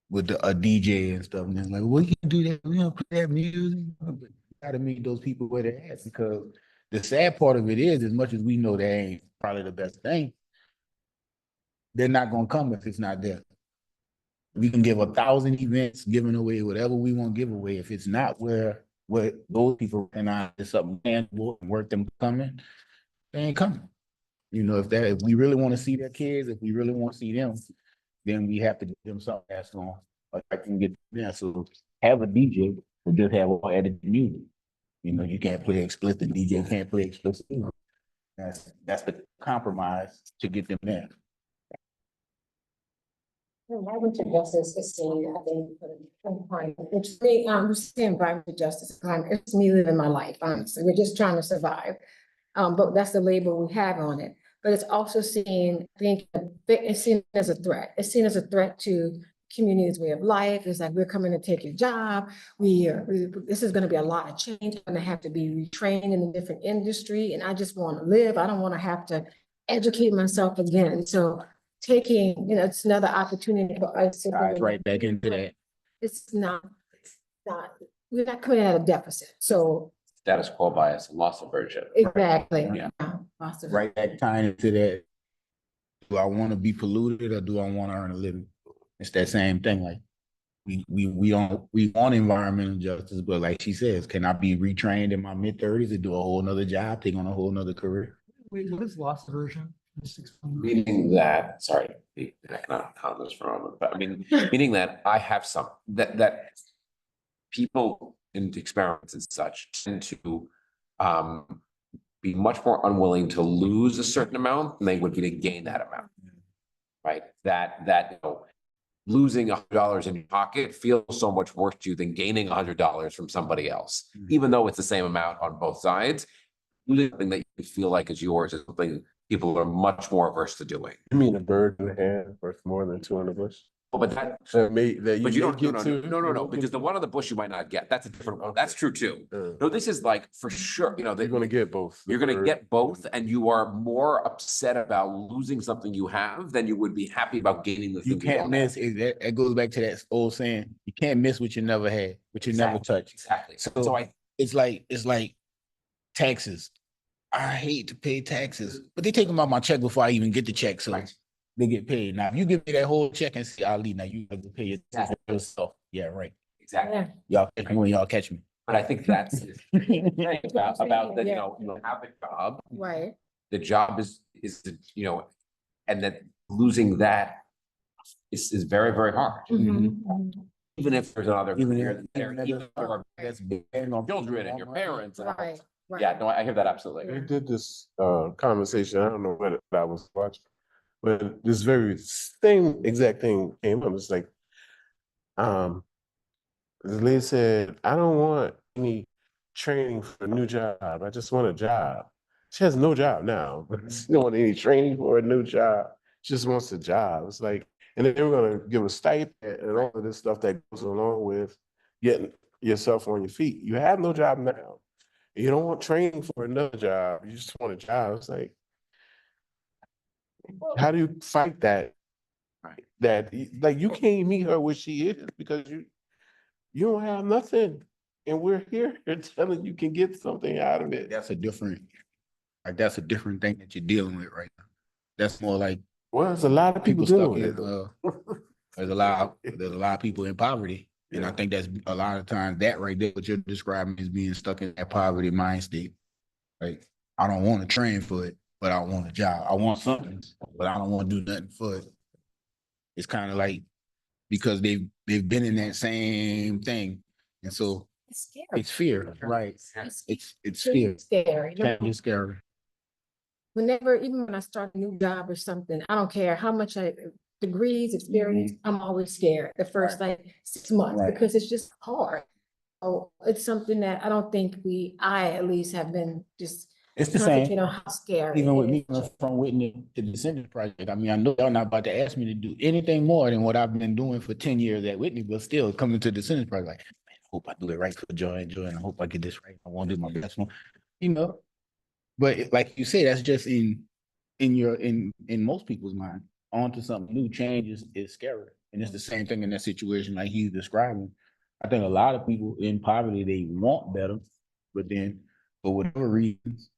with a DJ and stuff. And it's like, well, you can do that, play that music. But you gotta meet those people where they're at because The sad part of it is, as much as we know that ain't probably the best thing, they're not gonna come if it's not there. We can give 1,000 events, giving away whatever we want to give away. If it's not where those people recognize it's something tangible and worth them coming, they ain't coming. You know, if we really want to see their kids, if we really want to see them, then we have to give them something that's going to, I can get there. So have a DJ, or just have all edited music. You know, you can't play explicit, DJ can't play explicit. That's the compromise to get them there. Environmental justice is seen, I think, it's me, I'm saying environmental justice, it's me living my life, honestly, we're just trying to survive. But that's the label we have on it, but it's also seen, I think, it's seen as a threat. It's seen as a threat to community's way of life. It's like, we're coming to take your job. This is gonna be a lot of change. I'm gonna have to be retrained in a different industry, and I just wanna live. I don't wanna have to educate myself again. So taking, it's another opportunity for us to. Dive right back into that. It's not, we're not coming at a deficit, so. Status quo bias, loss aversion. Exactly. Yeah. Loss of- Right back tying into that. Do I want to be polluted or do I want to earn a living? It's that same thing. Like we want environmental justice, but like she says, can I be retrained in my mid-30s to do a whole nother job, take on a whole nother career? Wait, what is loss aversion? Meaning that, sorry, the economic economist for a moment, but I mean, meaning that I have some, that people in experiments and such tend to be much more unwilling to lose a certain amount than they would be to gain that amount. Right? That losing $100 in your pocket feels so much worse to you than gaining $100 from somebody else, even though it's the same amount on both sides. Losing something that you feel like is yours is something people are much more averse to doing. You mean a bird in the hand worth more than 200 bush? Well, but that, But you don't get to. No, because the one on the bush you might not get. That's a different one. That's true too. No, this is like for sure, you're gonna get both. You're gonna get both, and you are more upset about losing something you have than you would be happy about gaining the thing. You can't miss it. That goes back to that old saying, you can't miss what you never had, what you never touched. Exactly. So it's like taxes. I hate to pay taxes, but they take them out my check before I even get the check. So they get paid. Now, if you give me that whole check and say, Ali, now you have to pay your taxes yourself. Yeah, right. Exactly. Y'all catch me when y'all catch me. But I think that's the thing about that, you have a job. Right. The job is, and that losing that is very, very hard. Even if there's another career there, even for children and your parents. Right. Yeah, no, I hear that absolutely. They did this conversation, I don't know what I was watching, but this very same exact thing came up. It's like, the lady said, I don't want any training for a new job. I just want a job. She has no job now, but she don't want any training for a new job. She just wants a job. It's like, and then they were gonna give a stipend and all of this stuff that goes along with getting yourself on your feet. You have no job now. You don't want training for another job. You just want a job. It's like, how do you fight that? Right. That like you can't meet her where she is because you don't have nothing, and we're here telling you can get something out of it. That's a different thing that you're dealing with right now. That's more like, well, there's a lot of people dealing with it. There's a lot of people in poverty. And I think that's a lot of times that right there, what you're describing is being stuck in that poverty mind state. Like, I don't want to train for it, but I want a job. I want something, but I don't want to do nothing for it. It's kind of like, because they've been in that same thing. And so It's scary. it's fear, right? It's fear. Scary. It's scary. Whenever, even when I start a new job or something, I don't care how much degrees, experience, I'm always scared the first like 6 months because it's just hard. So it's something that I don't think I at least have been just. It's the same. You know how scary. Even with me from Whitney to the Descendants Project. I mean, I know y'all not about to ask me to do anything more than what I've been doing for 10 years at Whitney, but still coming to the Descendants Project, like, man, I hope I do it right for Joy, and I hope I get this right. I want to do my best one, But like you say, that's just in most people's mind. On to something new, change is scary. And it's the same thing in that situation like he's describing. I think a lot of people in poverty, they want better, but then for whatever reasons,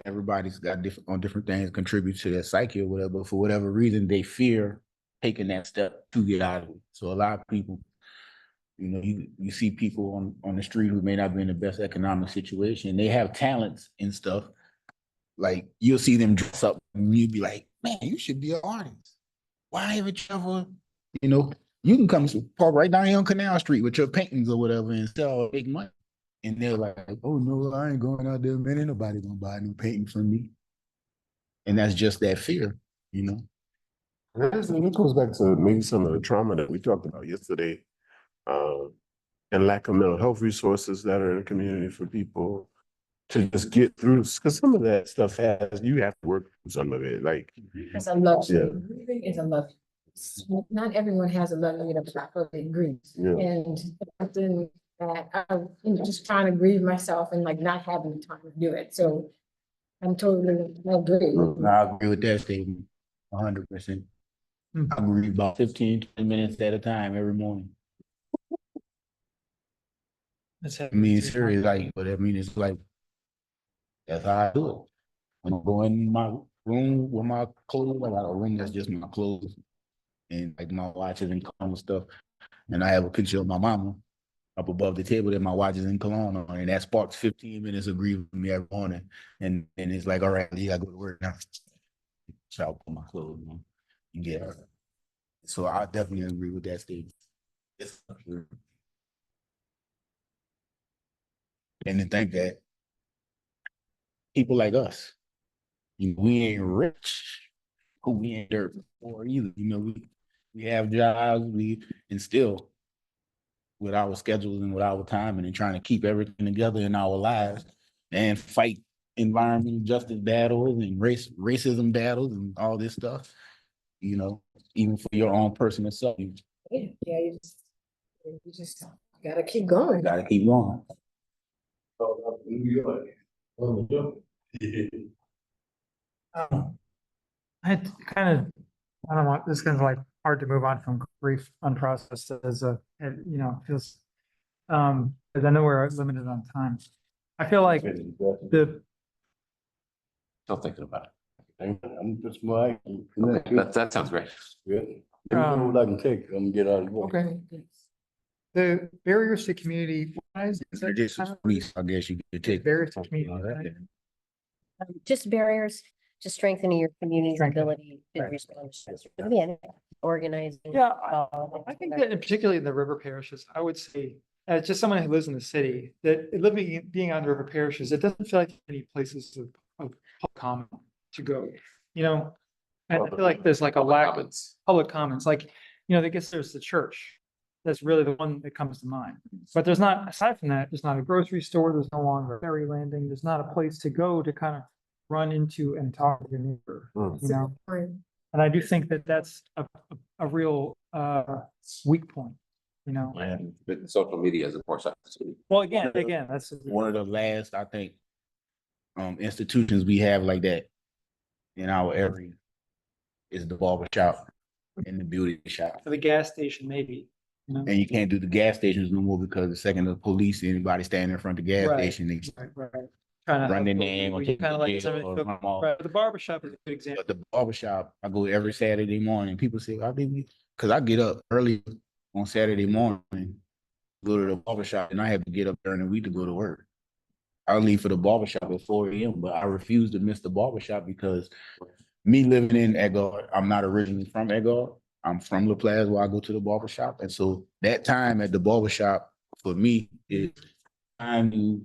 everybody's got different things contribute to their psyche or whatever, but for whatever reason, they fear taking that step to get out of it. So a lot of people, you know, you see people on the street who may not be in the best economic situation, they have talents and stuff. Like you'll see them dress up and you'd be like, man, you should be an artist. Why haven't you ever, you know, you can come park right down here on Canal Street with your paintings or whatever and sell big money. And they're like, oh no, I ain't going out there, man. Ain't nobody gonna buy a new painting from me. And that's just that fear, you know. And it goes back to maybe some of the trauma that we talked about yesterday, and lack of mental health resources that are in the community for people to just get through. Because some of that stuff you have to work through some of it. Like, It's a luxury. Grieving is a luxury. Not everyone has a luxury to properly grieve. Yeah. And often that I'm just trying to grieve myself and like not having the time to do it. So I'm totally agree. No, I agree with that statement 100%. I read about 15, 20 minutes at a time every morning. I mean, serious, like, but I mean, it's like, that's how I do it. When I go in my room with my clothes, I got a room that's just my clothes and like my watches and cologne stuff. And I have a picture of my mama up above the table that my watches and cologne on, and that sparks 15 minutes of grief with me every morning. And it's like, all right, you gotta go to work now. So I'll put my clothes on and get her. So I definitely agree with that statement. It's true. And to think that people like us, we ain't rich, we ain't dirt poor either. You know, we have jobs, and still with our schedules and with our time and trying to keep everything together in our lives and fight environmental justice battles and racism battles and all this stuff, you know, even for your own personal self. Yeah, you just gotta keep going. Gotta keep going. I kind of, I don't know, this is kind of like hard to move on from grief unprocessed as you know, feels, because I know we're limited on time. I feel like Still thinking about it. I'm just my. That sounds great. Yeah. What I can take, I'm gonna get out of work. okay. The barriers to community. Police, I guess you could take. Barriers to community. Just barriers to strengthening your community's Strengthen. ability to Right. respond to stress. Again, organizing. Yeah, I think that particularly in the river parishes, I would say, as just someone who lives in the city, that being on river parishes, it doesn't feel like any places of public comment to go, you know? And I feel like there's like a lack of public comments, like, you know, I guess there's the church. That's really the one that comes to mind. But there's not, aside from that, there's not a grocery store, there's no longer a ferry landing, there's not a place to go to kind of run into and talk to your neighbor, you know? And I do think that that's a real weak point, you know? But social media is of course. Well, again, that's One of the last, I think, institutions we have like that in our area is the barber shop and the beauty shop. for the gas station, maybe, you know? And you can't do the gas stations no more because the second the police, anybody standing in front of the gas Right. station, they Right. Trying to run their name or take kind of the like bill or somebody, run 'em off. right, the barber shop is a good example. But the barbershop, I go every Saturday morning. People say, I think because I get up early on Saturday morning, go to the barbershop, and I have to get up during the week to go to work. I leave for the barbershop at 4 a.m., but I refuse to miss the barbershop because me living in Edgar, I'm not originally from Edgar. I'm from La Plaza where I go to the barbershop. And so that time at the barbershop for me is time to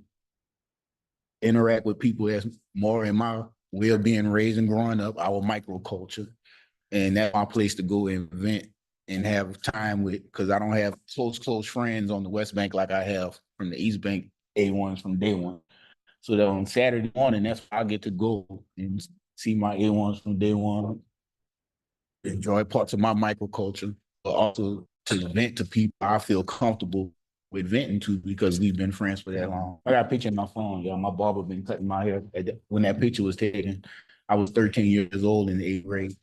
interact with people that's more in my way of being raised and growing up, our microculture. And that's my place to go and vent and have time with, because I don't have close friends on the West Bank like I have from the East Bank A1s from day one. So that on Saturday morning, that's where I get to go and see my A1s from day one, enjoy parts of my microculture, but also to vent to people I feel comfortable with venting to because we've been friends for that long. I got a picture in my phone, y'all. My barber been cutting my hair. When that picture was taken, I was 13 years old in the 8th grade.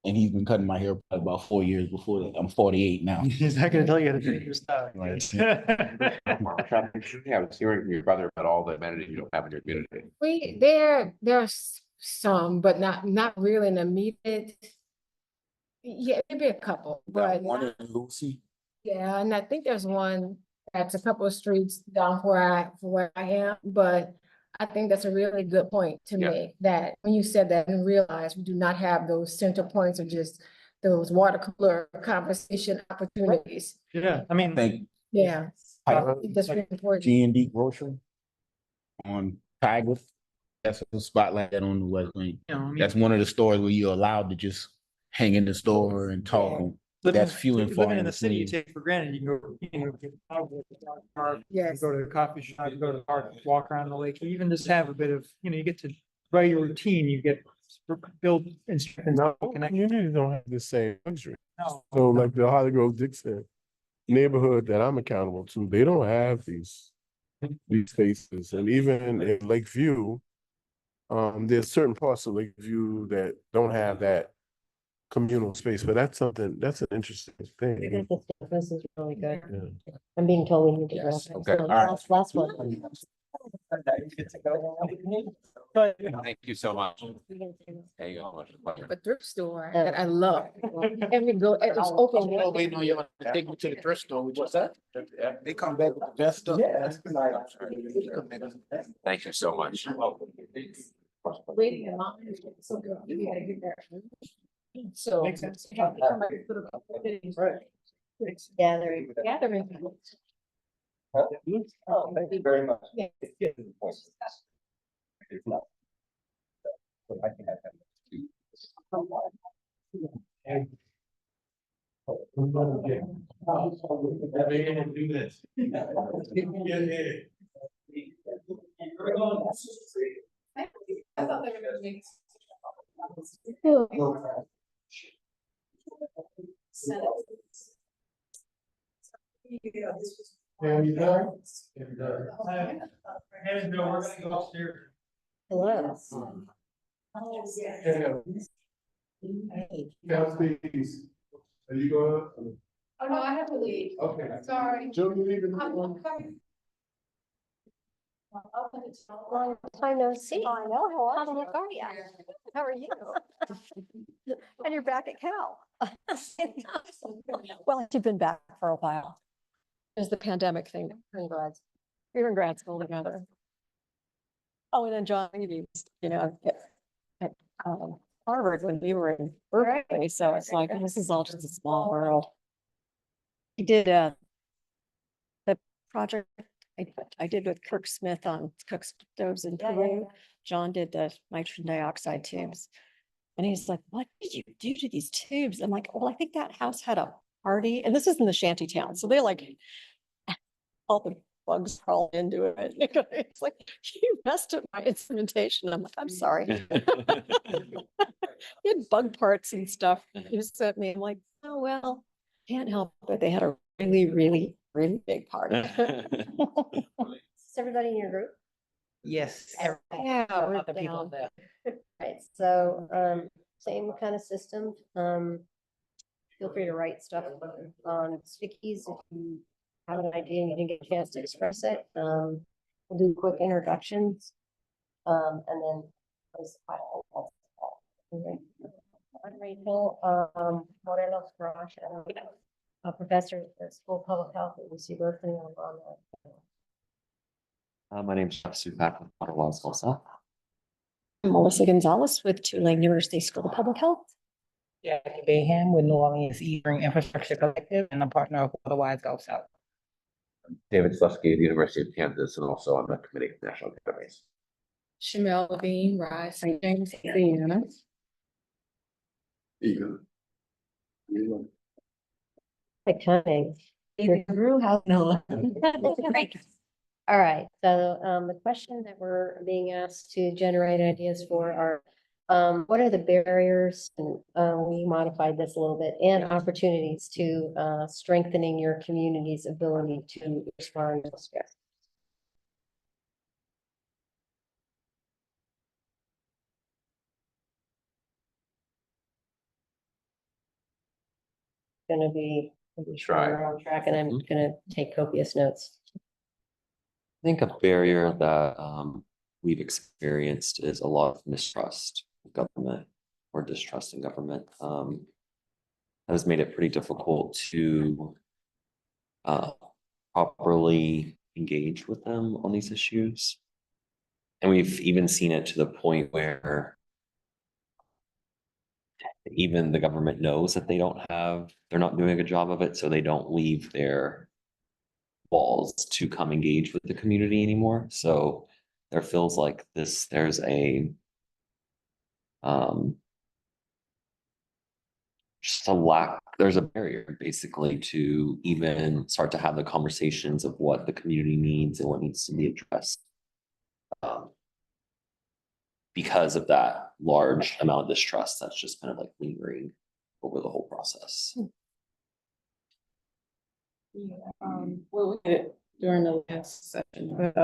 And he's been cutting my hair probably about 4 years before that. I'm 48 now. He's not gonna tell you how to do your stuff. Yeah, I was hearing from your brother about all the amenities you don't have in your community. There's some, but not really an immediate. Yeah, maybe a couple, but One in Lucy. yeah, and I think there's one that's a couple of streets down where I am, but I think that's a really good point to Yeah. make, that when you said that and realize we do not have those center points of just those water cooler conversation opportunities. Yeah, I mean, Think Yeah. I think that's really important. G&D Grocery on Tiger. That's a spot like that on the West Wing. you know, I mean, That's one of the stores where you're allowed to just hang in the store and talk. And that's few and far living in in the city, you between. take for granted, you can go, you know, get out with the dog park, you Yes. go to a coffee shop, you go to the park, walk around the lake, you even just have a bit of, you know, you get to write your routine, you get build and strengthen No, connection. communities don't have the same luxury. No. So like the Holly Grove Dixon neighborhood that I'm accountable to, they don't have these spaces. And even in Lakeview, there's certain parts of Lakeview that don't have that communal space, but that's an interesting thing. This is really good. Yeah. I'm being told we need to. Yes, wrap up. okay, So all right. Last one. Thank you so much. There you go. Pleasure. A thrift store that I love. Every go, it was open. Oh, waiting on you to take me to the thrift store. What's that? They come back with the best stuff. Thank you so much. Waiting in line is so good. You gotta get there. So. Makes sense. Gathering. Oh, thank you very much. Yeah. I think I Do this. I thought they were gonna make. Yeah, you done? Hello. Please. Are you going? Oh, no, I have to leave. Okay. Sorry. Joe, you leaving? I'm coming. Long time no see. I know. How are you? How are you? And you're back at Cal. Well, you've been back for a while. There's the pandemic thing. We were in grad school together. Oh, and then John, you know, at Harvard when we were in Berkeley. So it's like, this is all just a small world. He did the project I did with Kirk Smith on cook stoves in Peru. John did the nitrogen dioxide tubes. And he's like, what did you do to these tubes? I'm like, well, I think that house had a party. And this is in the shanty town. So they're like, all the bugs crawl into it. It's like, you messed up my instrumentation. I'm like, I'm sorry. He had bug parts and stuff. He sent me. I'm like, oh, well, can't help it. They had a really, really, really big party. Is everybody in your group? Yes. Yeah, we're down. Right, so, same kind of system, feel free to write stuff on stickies if you have an idea and you didn't get a chance to express it, we'll do quick introductions. And then. I'm Rachel, Morelos Garage, and a professor at the School of Public Health at UC Berkeley on that. My name's Jeff Supak with Water Laws Tulsa. I'm Melissa Gonzalez with Tulane University School of Public Health. Jackie Bayham with New Orleans Eastern Infrastructure Collective and a partner of Otherwise Gulf South. David Slusky at the University of Kansas and also on the Committee of National Academies. Shamel Levine, Rise, St. James, Indiana. Exciting. All right, so the question that we're being asked to generate ideas for are what are the barriers, and we modified this a little bit, and opportunities to strengthening your community's ability to respond to stress. gonna be making sure Try. we're on track, and I'm gonna take copious notes. I think a barrier that we've experienced is a lot of mistrust of government or distrust in government. That has made it pretty difficult to properly engage with them on these issues. And we've even seen it to the point where even the government knows that they're not doing a good job of it, so they don't leave their walls to come engage with the community anymore. So there feels like there's just a lack, there's a barrier basically to even start to have the conversations of what the community needs and what needs to be addressed. Because of that large amount of distrust that's just kind of like lingering over the whole process. Well, we did it during the last session, but,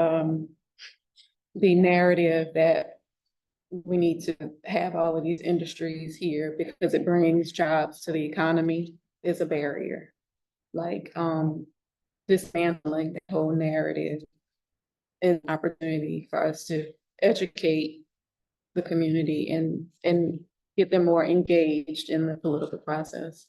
the narrative that we need to have all of these industries here because it brings jobs to the economy is a barrier. Like, dismantling the whole narrative is an opportunity for us to educate the community and get them more engaged in the political process.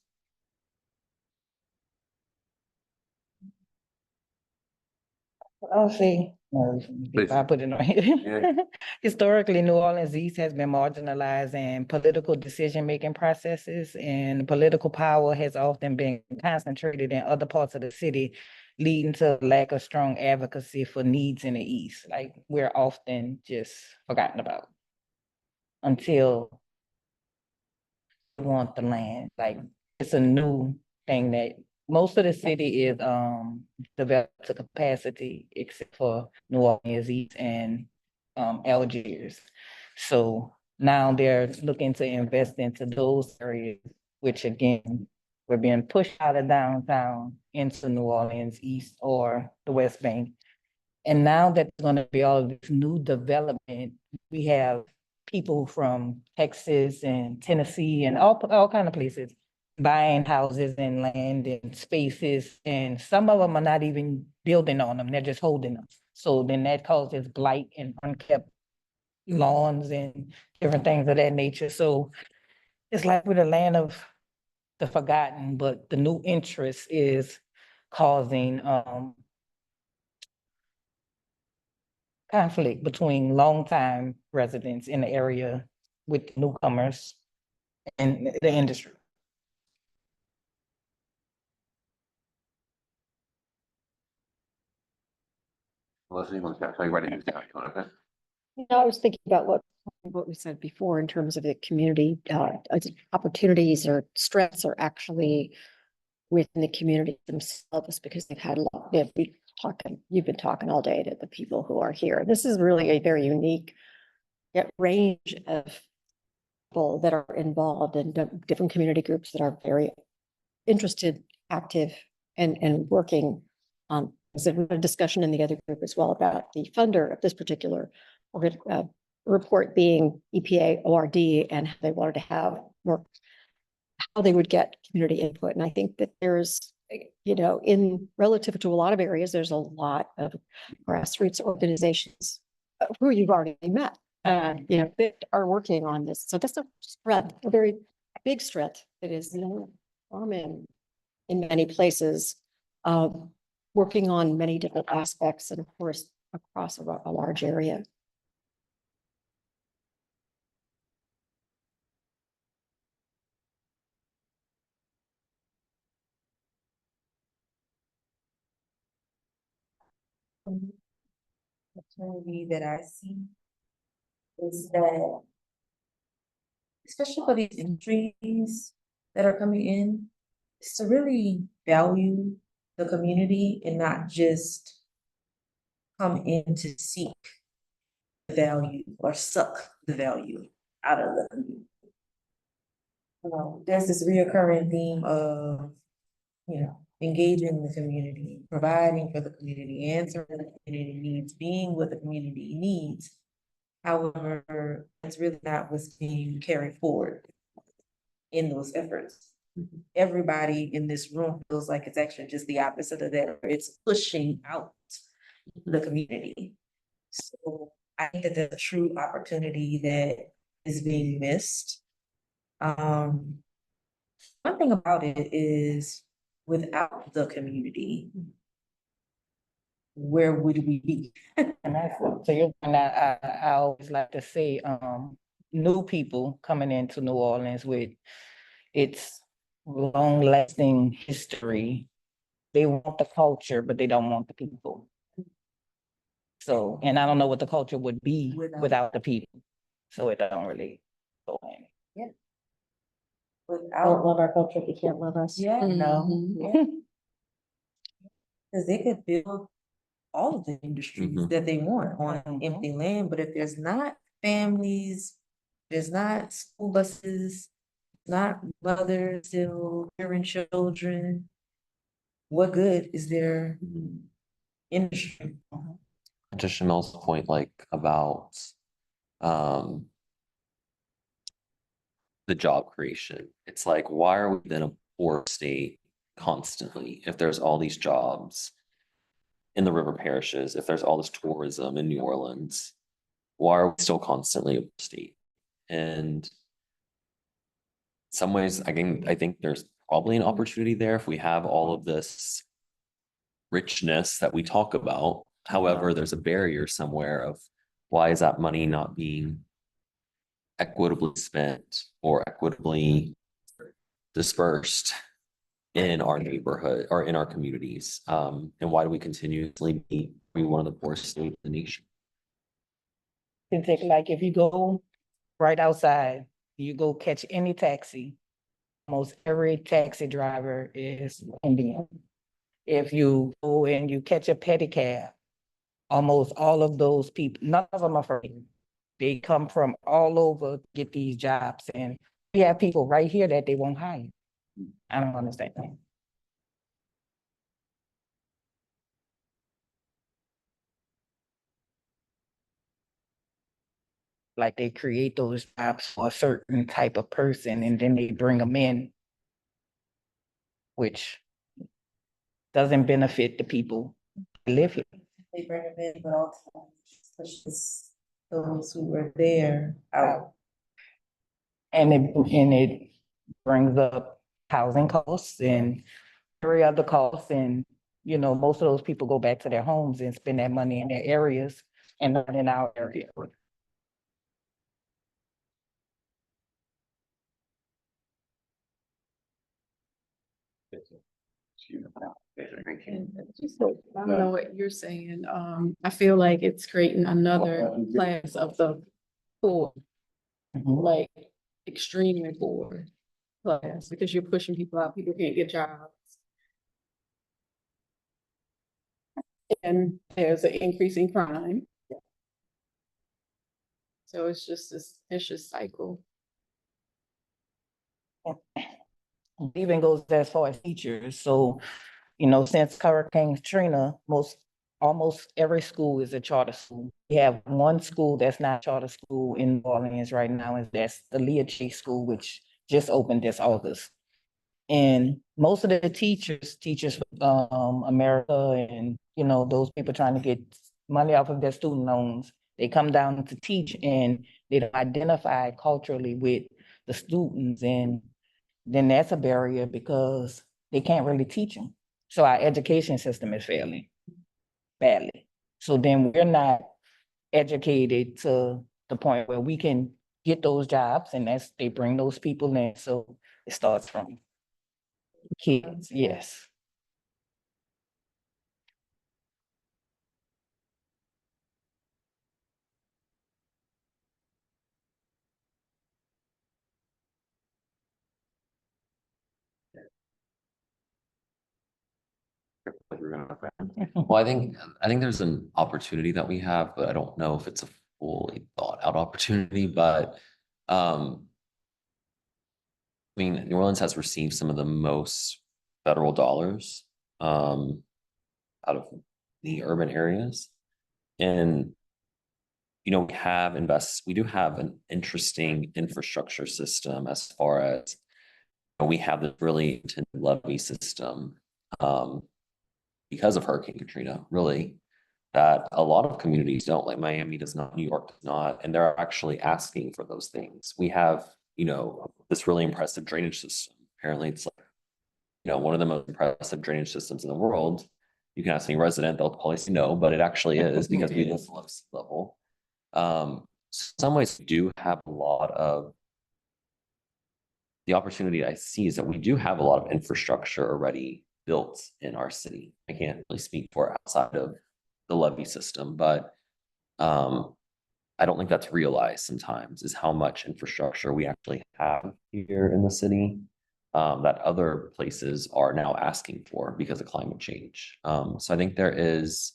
I'll say, if I put it on here. Historically, New Orleans East has been marginalized in political decision-making processes, and political power has often been concentrated in other parts of the city, leading to a lack of strong advocacy for needs in the East. Like, we're often just forgotten about until we want the land. Like, it's a new thing that most of the city is developed to capacity except for New Orleans East and Algiers. So now they're looking to invest into those areas, which again, we're being pushed out of downtown into New Orleans East or the West Bank. And now that there's gonna be all of this new development, we have people from Texas and Tennessee and all kind of places buying houses and land and spaces, and some of them are not even building on them, they're just holding them. So then that causes blight and unkept lawns and different things of that nature. So it's like we're the land of the forgotten, but the new interest is causing conflict between longtime residents in the area with newcomers and the industry. Leslie, you want to tell you right now? I was thinking about what we said before in terms of the community, opportunities or strengths are actually within the community themselves, because they've had a lot, you've been talking all day to the people who are here. This is really a very unique range of people that are involved in different community groups that are very interested, active, and working on. So we had a discussion in the other group as well about the funder of this particular report being EPA ORD, and how they wanted to have more, how they would get community input. And I think that there's, in relative to a lot of areas, there's a lot of grassroots organizations who you've already met, that are working on this. So that's a strength, a very big strength that is common in many places, working on many different aspects, and of course, across a large area. Opportunity that I see is that, especially for these industries that are coming in, is to really value the community and not just come in to seek the value or suck the value out of the community. There's this reoccurring theme of, engaging the community, providing for the community, answering the community needs, being what the community needs. However, it's really not what's being carried forward in those efforts. everybody in this room feels like it's actually just the opposite of that, or it's pushing out the community. So I think that there's a true opportunity that is being missed. One thing about it is without the community, where would we be? And that's, so you're, and I always like to say, new people coming into New Orleans with its long-lasting history. They want the culture, but they don't want the people. So, and I don't know what the culture would be without the people. So it don't really go in. Don't love our culture if you can't love us. Yeah, no. Cause they could build all of the industries that they want on empty land, but if there's not families, there's not school buses, not mothers still rearing children, what good is their industry? To Chamel's point, like about the job creation, it's like, why are we in a poor state constantly if there's all these jobs in the river parishes, if there's all this tourism in New Orleans? Why are we still constantly a poor state? And in some ways, I think there's probably an opportunity there if we have all of this richness that we talk about. However, there's a barrier somewhere of why is that money not being equitably spent or equitably dispersed in our neighborhood or in our communities? And why do we continuously be one of the poorest states in the nation? It's like if you go right outside, you go catch any taxi, almost every taxi driver is Indian. If you go and you catch a pedicab, almost all of those people, none of them are from here. They come from all over to get these jobs, and we have people right here that they won't hire. I don't understand that. Like they create those jobs for a certain type of person and then they bring them in, which doesn't benefit the people who live here. They bring them in, but also pushes those who were there out. And it brings up housing costs and every other costs, and you know, most of those people go back to their homes and spend that money in their areas and not in our area. I don't know what you're saying. I feel like it's creating another class of the poor, like extremely poor class, because you're pushing people out. People can't get jobs. And there's an increase in crime. So it's just this vicious cycle. Even goes as far as teachers. So, you know, since Hurricane Katrina, almost every school is a charter school. We have one school that's not a charter school in New Orleans right now, and that's the Leah Chase School, which just opened this August. And most of the teachers from America and, you know, those people trying to get money off of their student loans, they come down to teach and they don't identify culturally with the students. And then that's a barrier because they can't really teach them. So our education system is failing badly. So then we're not educated to the point where we can get those jobs, and they bring those people in. So it starts from kids, yes. Well, I think there's an opportunity that we have, but I don't know if it's a fully thought out opportunity. But I mean, New Orleans has received some of the most federal dollars out of the urban areas. And you know, we do have an interesting infrastructure system as far as we have this really intense levee system, because of Hurricane Katrina, really, that a lot of communities don't, like Miami does not, New York does not, and they're actually asking for those things. We have, this really impressive drainage system. Apparently it's like, one of the most impressive drainage systems in the world. You can ask any resident, they'll probably say no, but it actually is because we live below sea level. In some ways we do have a lot of, the opportunity I see is that we do have a lot of infrastructure already built in our city. I can't really speak for outside of the levee system, but I don't think that's realized sometimes, is how much infrastructure we actually have here in the city, that other places are now asking for because of climate change. So I think there is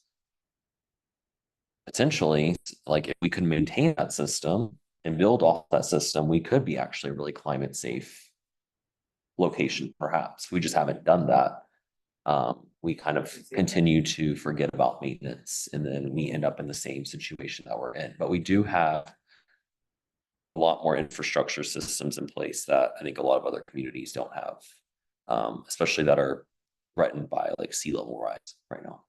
potentially, like, if we could maintain that system and build off that system, we could be actually a really climate safe location, perhaps. We just haven't done that. We kind of continue to forget about maintenance, and then we end up in the same situation that we're in. But we do have a lot more infrastructure systems in place that I think a lot of other communities don't have, especially that are threatened by like sea level rise right now.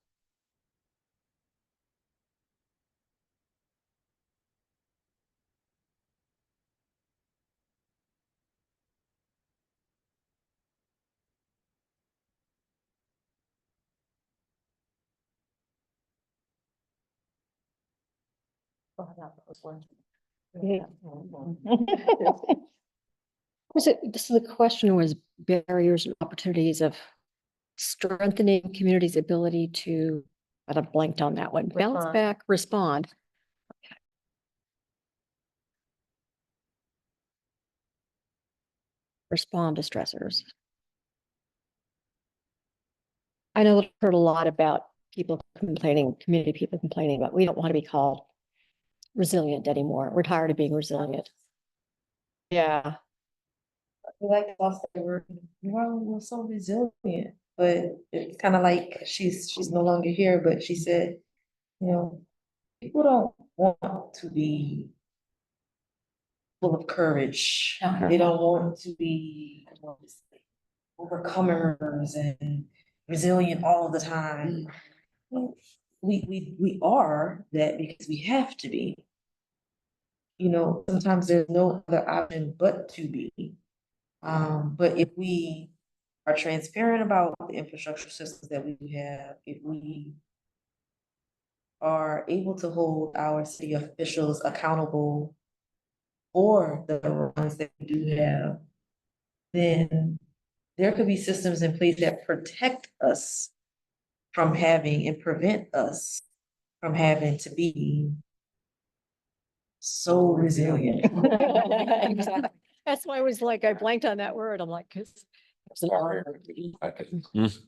So the question was barriers and opportunities of strengthening communities' ability to, I blanked on that one, bounce back, respond. Respond to stressors. I know I've heard a lot about people complaining, community people complaining, but we don't want to be called resilient anymore. We're tired of being resilient. Yeah. Like lost their word, we're so resilient, but it's kind of like she's no longer here, but she said, people don't want to be full of courage. They don't want to be overcomers and resilient all the time. We are that because we have to be. Sometimes there's no other option but to be. But if we are transparent about the infrastructure systems that we have, if we are able to hold our city officials accountable for the runs that we do have, then there could be systems in place that protect us from having and prevent us from having to be so resilient. Exactly. That's why I was like, I blanked on that word. I'm like, because it's an R. Is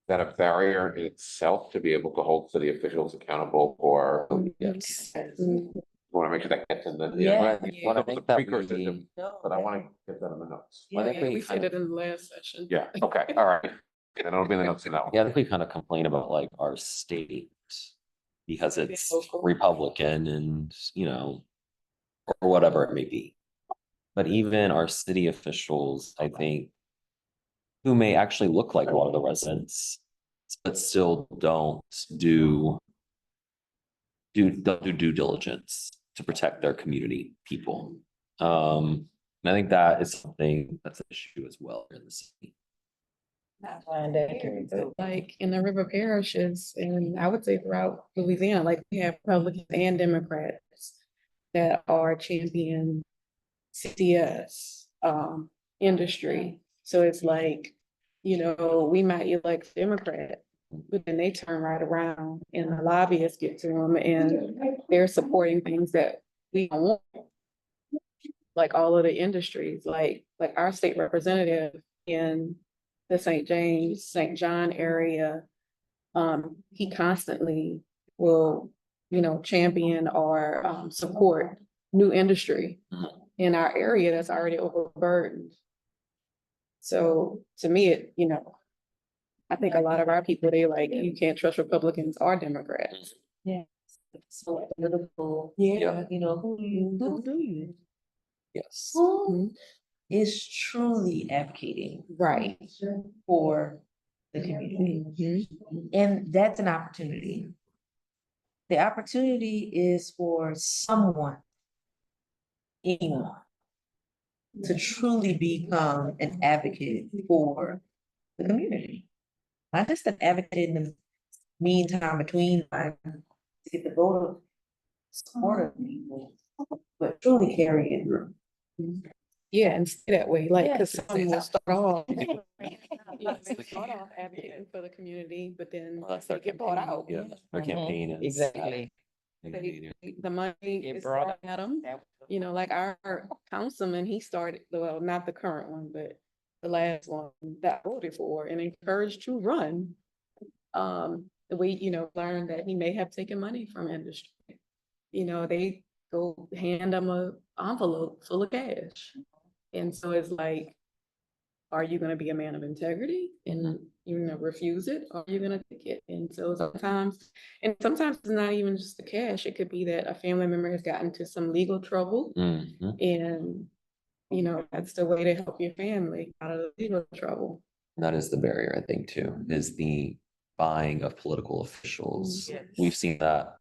that a barrier in itself to be able to hold city officials accountable for? Yes. Want to make sure that gets in the. I think that precursor we- to- But I want to get that in the notes. I think we We kind said of- it in the last session. Yeah, okay, all right. Then it'll be in the notes in that one. Yeah, I think we kind of complain about like our state because it's Republican and, or whatever it may be. But even our city officials, I think, who may actually look like a lot of the residents, but still don't do due diligence to protect their community people. And I think that is something that's an issue as well in the city. Like in the river parishes, and I would say throughout Louisiana, like we have Republicans and Democrats that are champion CCS industry. So it's like, we might elect Democrat, but then they turn right around and the lobbyists get to them and they're supporting things that we don't want. Like all of the industries, like our state representative in the St. James, St. John area, he constantly will, champion or support new industry in our area that's already overburdened. So to me, I think a lot of our people, they like, you can't trust Republicans or Democrats. Yeah. So political, Yeah. who do you? Yes. is truly advocating Right. for the community. And that's an opportunity. The opportunity is for someone, anyone, to truly become an advocate for the community. Not just an advocate in the meantime between time to get the vote of support of people, but truly carry it through. Yeah, and stay that way, like, cause Yes. some will start off. Yeah, they start off advocating for the community, but then Well, that's they their get bought campaign. out. Yeah, their campaign is. Exactly. The money is thrown at them, you know, like our councilman, he started, well, not the current one, but the last one that I voted for and encouraged to run. The way, you know, learned that he may have taken money from industry. You know, they go hand them a envelope full of cash. And so it's like, are you gonna be a man of integrity and you're gonna refuse it, or are you gonna take it? And so sometimes it's not even just the cash, it could be that a family member has gotten into some legal trouble. Mhm. And, you know, that's the way to help your family out of legal trouble. That is the barrier, I think, too, is the buying of political officials. We've seen that.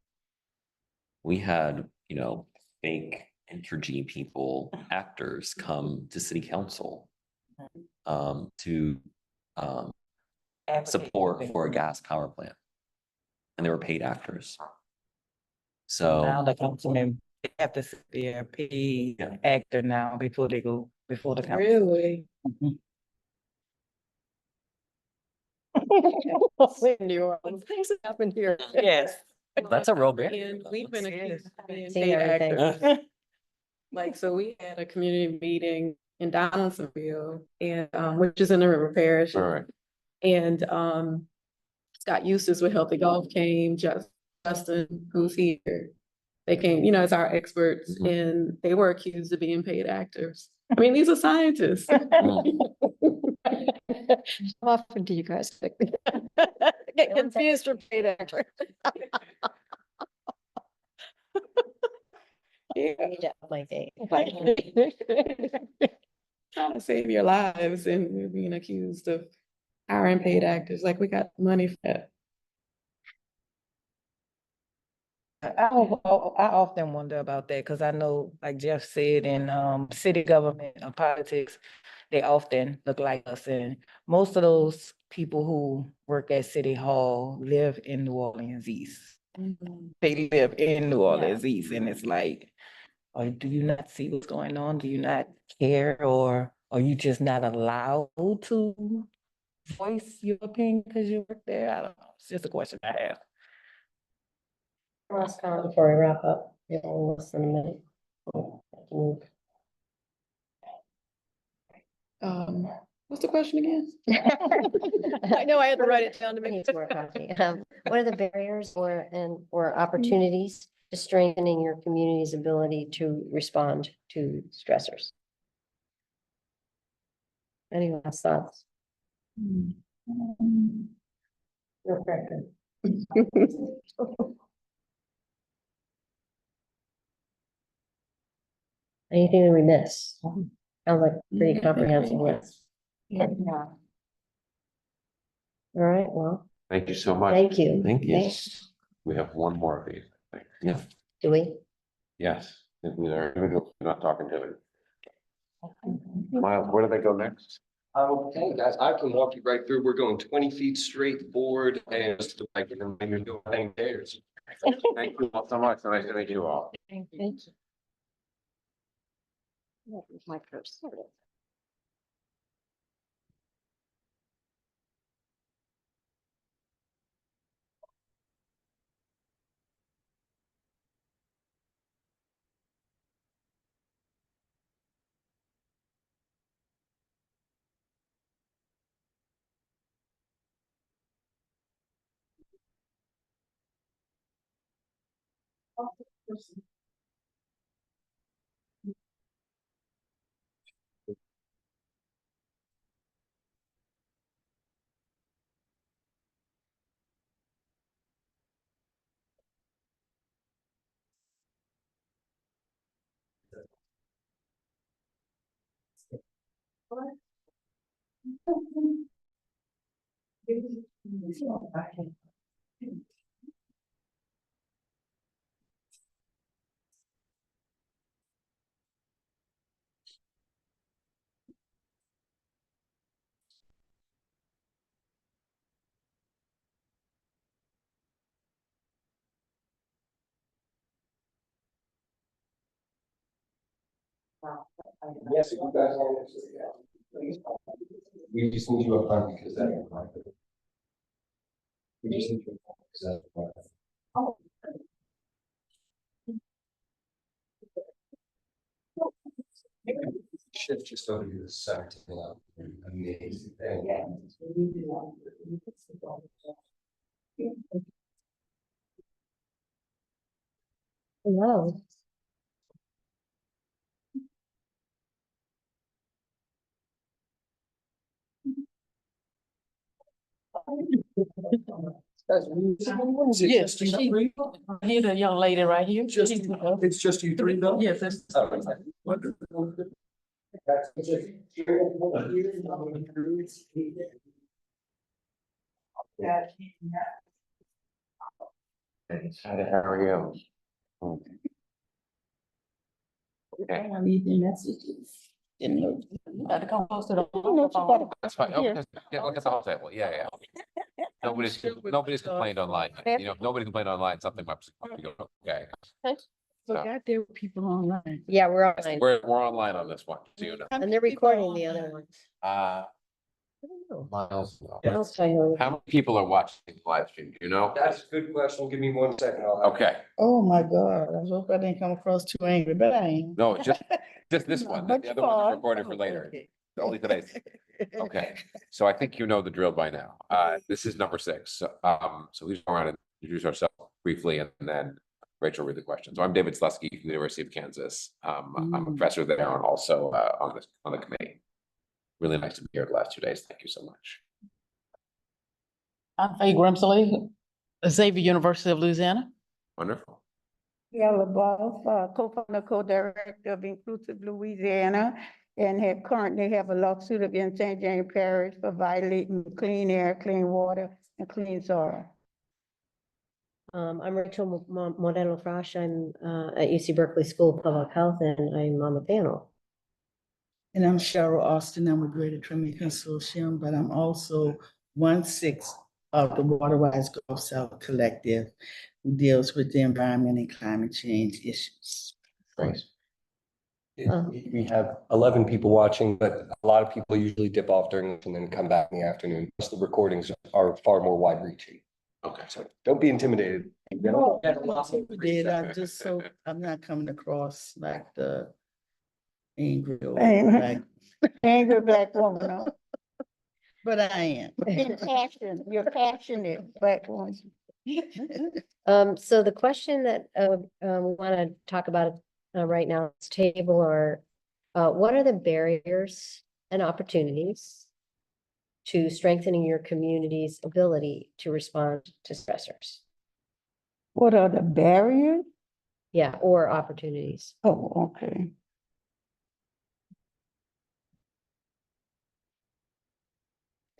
We had, you know, fake Entergy people, actors come to city council to support for a gas power plant. And they were paid actors. Now So the councilman, they have to sit there, pay actor now before they go, before the council. Really? Mhm. New Orleans, things have happened here. Yes. that's a real barrier. And we've been accused of being Seen paid everything. actors. Like, so we had a community meeting in Donaldsonville and, which is in the River Parish. All right. And, Scott Eustace with Healthy Golf came, Justin, who's here. They came, you know, as our experts, and they were accused of being paid actors. I mean, these are scientists. How often do you guys think? Get confused for paid actor. Yeah. My day. Trying to save your lives and we're being accused of hiring paid actors, like we got money for that. I often wonder about that, because I know, like Jeff said, in city government or politics, they often look like us. And most of those people who work at City Hall live in New Orleans East. They live in New Orleans East, and it's like, or do you not see what's going on? Do you not care, or are you just not allowed to voice your opinion because you work there? I don't know. It's just a question I have. Last comment before we wrap up, you know, less than a minute. What's the question again? I know I had to write it down to make. What are the barriers or opportunities to strengthening your community's ability to respond to stressors? Any last thoughts? Your preference. Anything that we miss? Sounds like a pretty comprehensive list. Yeah. All right, well, Thank you so much. thank you. Thank you. Thanks. We have one more of these, I think. Yeah. Do we? Yes, if we are individuals, we're not talking to it. Miles, where do they go next? Okay, guys, I can walk you right through. We're going 20 feet straight forward and just I can remind you doing things there. Thank you all so much. Nice to meet you all. Thank you. That was my first. Yes, you guys are. We just need you up front because that. We just need you up front because that. Shift just over to the side. Amazing thing. Hello. Yes, here's a young lady right here. It's just you three though? Yes, it's. How are you? Okay. I need the messages. You gotta come close to the microphone. That's fine. Oh, look at the whole table. Yeah, yeah. Nobody's complained online. You know, nobody complained online, something must be going, okay. Forgot there were people online. Yeah, we're online. We're online on this one, so you know. And they're recording the other ones. Miles. I'll tell you. How many people are watching the live stream? Do you know? That's a good question. Give me 1 second. Okay, Oh, my God. I hope I didn't come across too angry, but I am. no, just this one. But The other one is fun. recorded for later. Okay. Only today. Okay, so I think you know the drill by now. This is number 6. So we just go around and introduce ourselves briefly and then Rachel read the question. So I'm David Slusky from the University of Kansas. I'm a professor there and also on the committee. Really nice to be here the last 2 days. Thank you so much. I'm Faye Grimsley, Xavier University of Louisiana. Wonderful. Yeah, LaBeouf, co-founder, co-director of Inclusive Louisiana, and currently have a lawsuit against St. James Parish for violating clean air, clean water, and clean soil. I'm Rachel Moreno Frasch. I'm at UC Berkeley School of Public Health, and I'm on the panel. And I'm Cheryl Austin. I'm a Greater Trinity Consortium, but I'm also 1/6 of the Waterwise Gulf South Collective, who deals with the environment and climate change issues. Great. We have 11 people watching, but a lot of people usually dip off during this and then come back in the afternoon. Most of the recordings are far more wide reaching. Okay. So don't be intimidated. No, I'm not coming across like the angry old black. Angry black woman, huh? But I am. You're passionate black woman. So the question that we want to talk about right now, this table are what are the barriers and opportunities to strengthening your community's ability to respond to stressors? What are the barriers? Yeah, or opportunities. Oh, okay.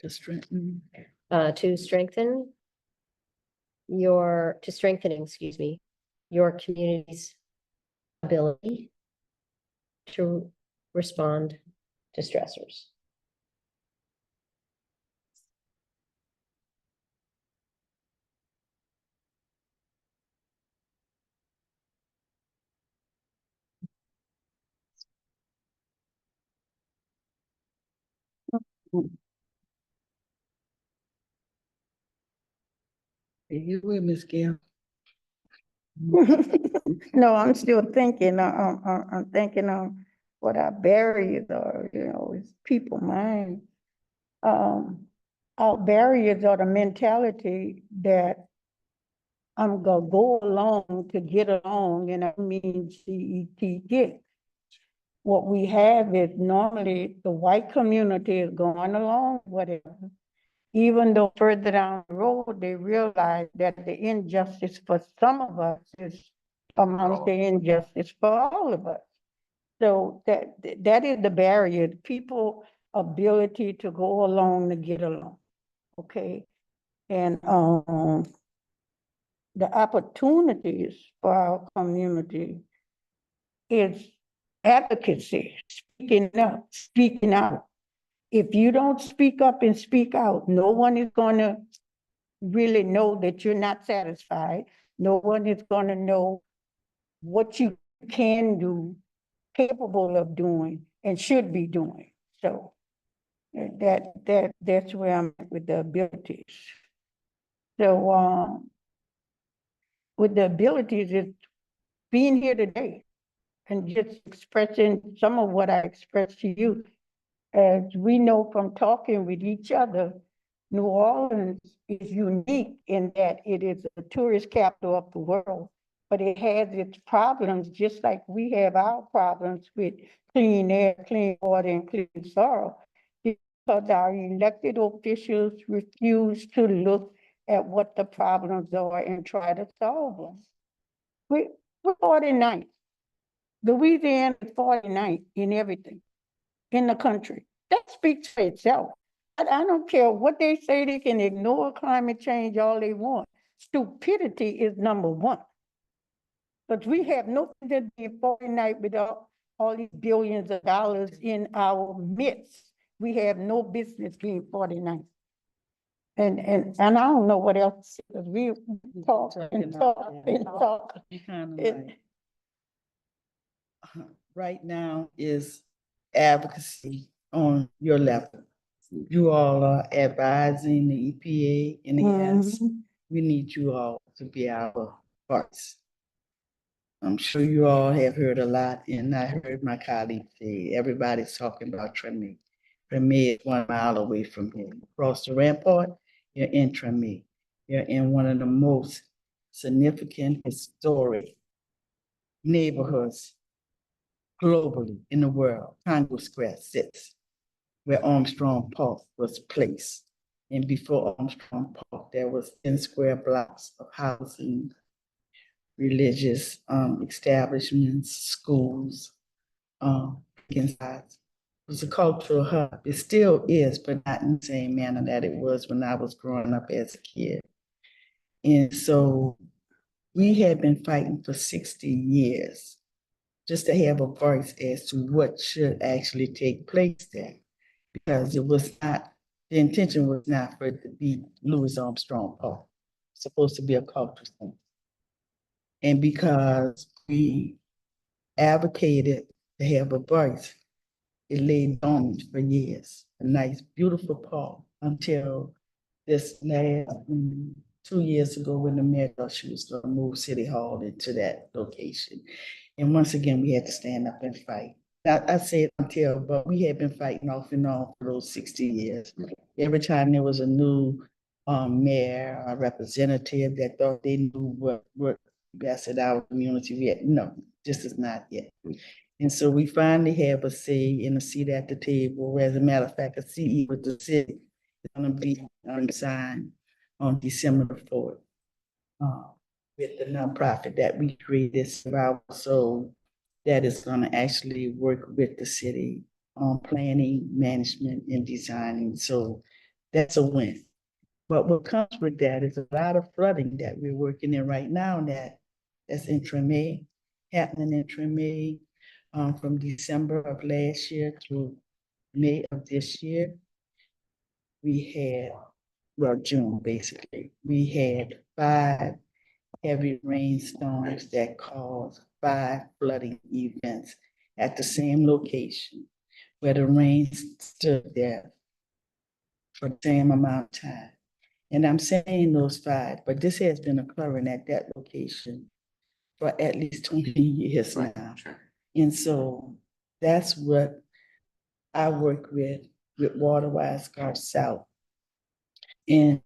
To strengthen. To strengthening, excuse me, your community's ability to respond to stressors. You will, Miss Gail. No, I'm still thinking, I'm thinking on what our barriers are, is people mind. Our barriers are the mentality that I'm gonna go along to get along, and I mean get. What we have is normally the white community is going along, whatever. Even though further down the road, they realize that the injustice for some of us is amongst the injustice for all of us. So that is the barrier. People ability to go along to get along, okay? And, the opportunities for our community is advocacy, speaking up, speaking out. If you don't speak up and speak out, no one is gonna really know that you're not satisfied. No one is gonna know what you can do, capable of doing, and should be doing. So that's where I'm at with the abilities. So, with the abilities, it's being here today and just expressing some of what I expressed to you. As we know from talking with each other, New Orleans is unique in that it is a tourist capital of the world, but it has its problems just like we have our problems with clean air, clean water, and clean soil. Because our elected officials refuse to look at what the problems are and try to solve them. We're 49th. Louisiana is 49th in everything in the country. That speaks for itself. I don't care what they say, they can ignore climate change all they want. Stupidity is number one. But we have no business being 49th with all these billions of dollars in our midst. We have no business being 49th. And I don't know what else, because we talk and talk and talk. Right now is advocacy on your level. You all are advising the EPA and yes, we need you all to be our voice. I'm sure you all have heard a lot, and I heard my colleagues say, everybody's talking about Treme. Treme is 1 mile away from here. Across the rampart, you're in Treme. You're in one of the most significant historic neighborhoods globally in the world. Congress Square sits where Armstrong Park was placed. And before Armstrong Park, there was 10 square blocks of housing, religious establishments, schools, inside. It was a cultural hub. It still is, but not in the same manner that it was when I was growing up as a kid. And so we had been fighting for 60 years just to have a voice as to what should actually take place there. Because it was not, the intention was not for it to be Louis Armstrong Park. It's supposed to be a cultural thing. And because we advocated to have a voice, it lay dormant for years. A nice, beautiful park until this last 2 years ago when the mayor thought she was going to move City Hall into that location. And once again, we had to stand up and fight. I said until, but we had been fighting off and on for those 60 years. Every time there was a new mayor or representative that thought they knew what best in our community, yet no, this is not yet. And so we finally have a say and a seat at the table. As a matter of fact, a CE with the city is going to be signed on December 4th with the nonprofit that we created, so that is going to actually work with the city on planning, management, and designing. So that's a win. But what comes with that is a lot of flooding that we're working in right now that's in Treme, happening in Treme from December of last year through May of this year. We had, well, June basically, we had 5 heavy rainstorms that caused 5 flooding events at the same location where the rain stood there for the same amount of time. And I'm saying those 5, but this has been occurring at that location for at least 20 years now. And so that's what I work with WaterWise Gulf South. And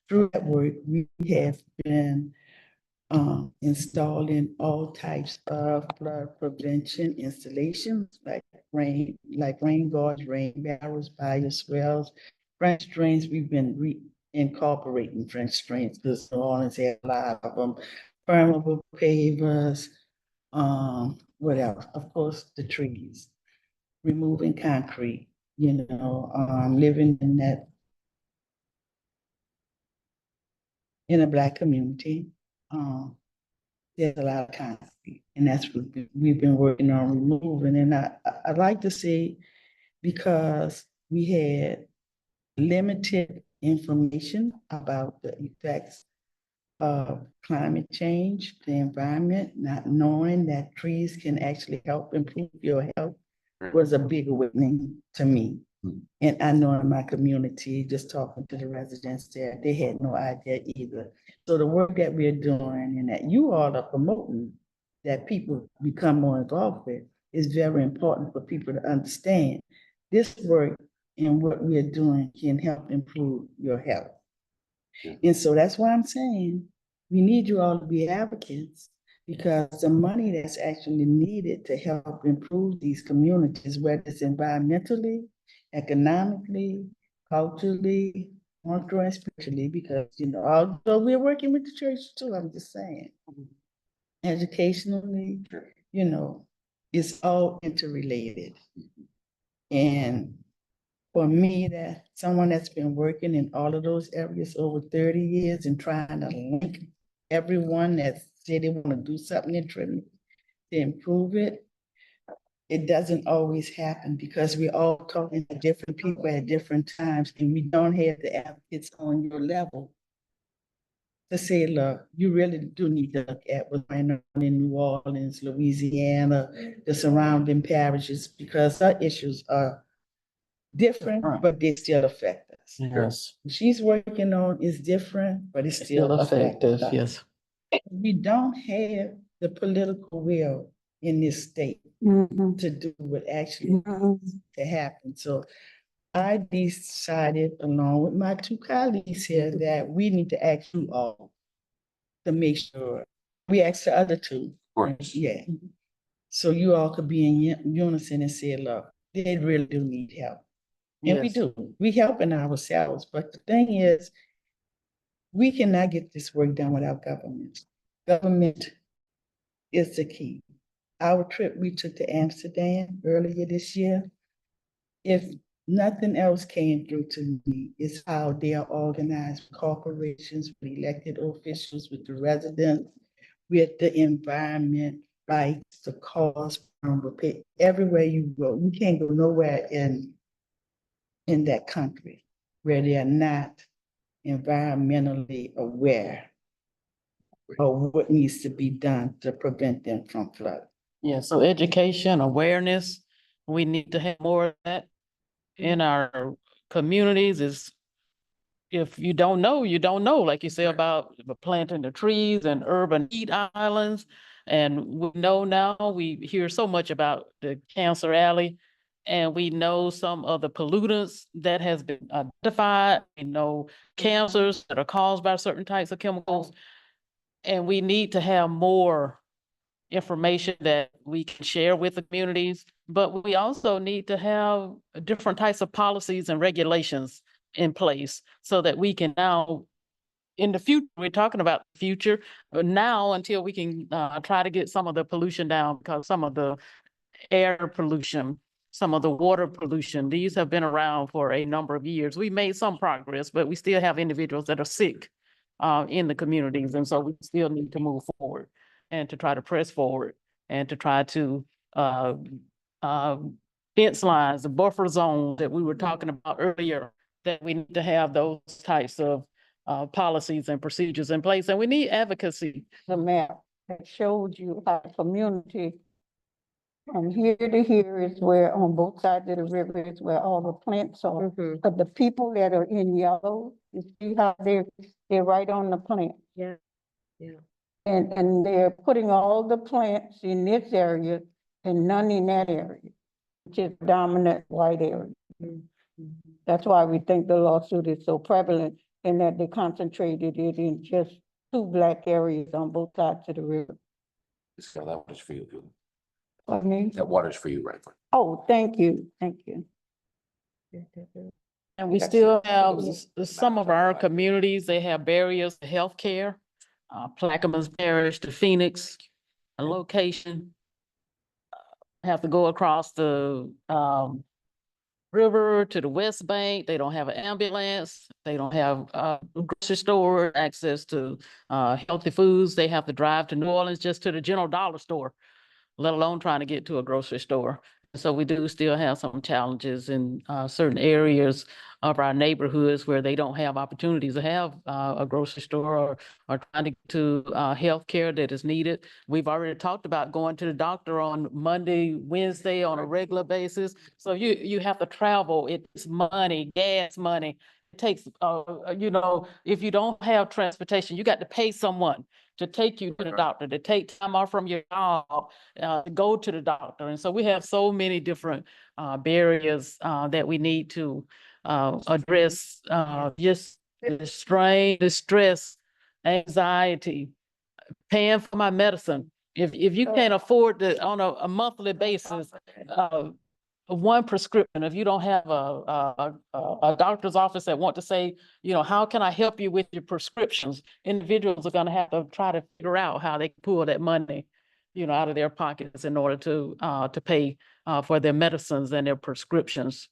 through that work, we have been installing all types of flood prevention installations like rain guards, rain barrels, bioswales, French drains. We've been incorporating French drains because New Orleans had a lot of them. Permeable pavers, what else? Of course, the trees, removing concrete, living in a Black community. There's a lot of conflict, and that's what we've been working on removing. And I'd like to say, because we had limited information about the effects of climate change, the environment, not knowing that trees can actually help improve your health was a big awakening to me. And I know in my community, just talking to the residents there, they had no idea either. So the work that we're doing and that you all are promoting, that people become more involved with, is very important for people to understand. This work and what we're doing can help improve your health. And so that's why I'm saying we need you all to be advocates, because the money that's actually needed to help improve these communities, whether it's environmentally, economically, culturally, culturally, and spiritually, because, although we're working with the church too, I'm just saying, educationally, it's all interrelated. And for me, that someone that's been working in all of those areas over 30 years and trying to link everyone that said they want to do something to improve it, it doesn't always happen because we're all talking to different people at different times, and we don't have the advocates on your level to say, look, you really do need to look at what's going on in New Orleans, Louisiana, the surrounding parishes, because our issues are different, but they still affect us. Yes. What she's working on is different, but it's still effective. Yes. We don't have the political will in this state to do what actually needs to happen. So I decided, along with my two colleagues here, that we need to ask you all to make sure we ask the other two. Of course. Yeah. So you all could be in unison and say, look, they really do need help. And we do. We helping ourselves. But the thing is, we cannot get this work done without government. Government is the key. Our trip we took to Amsterdam earlier this year, if nothing else came through to me, is how they are organized with corporations, with elected officials, with the residents, with the environment, rights, the cause, everywhere you go. You can't go nowhere in that country where they are not environmentally aware of what needs to be done to prevent them from flood. Yeah, so education, awareness, we need to have more of that in our communities. Is if you don't know, you don't know, like you say about planting the trees and urban heat islands. And we know now, we hear so much about the Cancer Alley, and we know some of the pollutants that has been identified. We know cancers that are caused by certain types of chemicals. And we need to have more information that we can share with the communities, but we also need to have different types of policies and regulations in place so that we can now, in the future, we're talking about the future, but now until we can try to get some of the pollution down, because some of the air pollution, some of the water pollution, these have been around for a number of years. We made some progress, but we still have individuals that are sick in the communities. And so we still need to move forward and to try to press forward and to try to fence lines, the buffer zones that we were talking about earlier, that we need to have those types of policies and procedures in place. And we need advocacy. The map that showed you how the community from here to here is where on both sides of the river is where all the plants are. But the people that are in yellow, you see how they're right on the plant. Yeah, yeah. And they're putting all the plants in this area and none in that area, which is dominant white area. That's why we think the lawsuit is so prevalent, and that they concentrated it in just 2 Black areas on both sides of the river. So that water's for you. Pardon me? That water's for you, right? Oh, thank you, thank you. And we still have some of our communities, they have barriers to healthcare. Plaquemines Parish to Phoenix, a location. Have to go across the river to the West Bank. They don't have an ambulance. They don't have a grocery store, access to healthy foods. They have to drive to New Orleans just to the general dollar store, let alone trying to get to a grocery store. So we do still have some challenges in certain areas of our neighborhoods where they don't have opportunities to have a grocery store or trying to get to healthcare that is needed. We've already talked about going to the doctor on Monday, Wednesday on a regular basis. So you have to travel. It's money, gas money. It takes, if you don't have transportation, you got to pay someone to take you to the doctor, to take time off from your job, to go to the doctor. And so we have so many different barriers that we need to address, just the strain, the stress, anxiety, paying for my medicine. If you can't afford to, on a monthly basis, one prescription, if you don't have a doctor's office that want to say, how can I help you with your prescriptions? Individuals are gonna have to try to figure out how they can pull that money, out of their pockets in order to pay for their medicines and their prescriptions.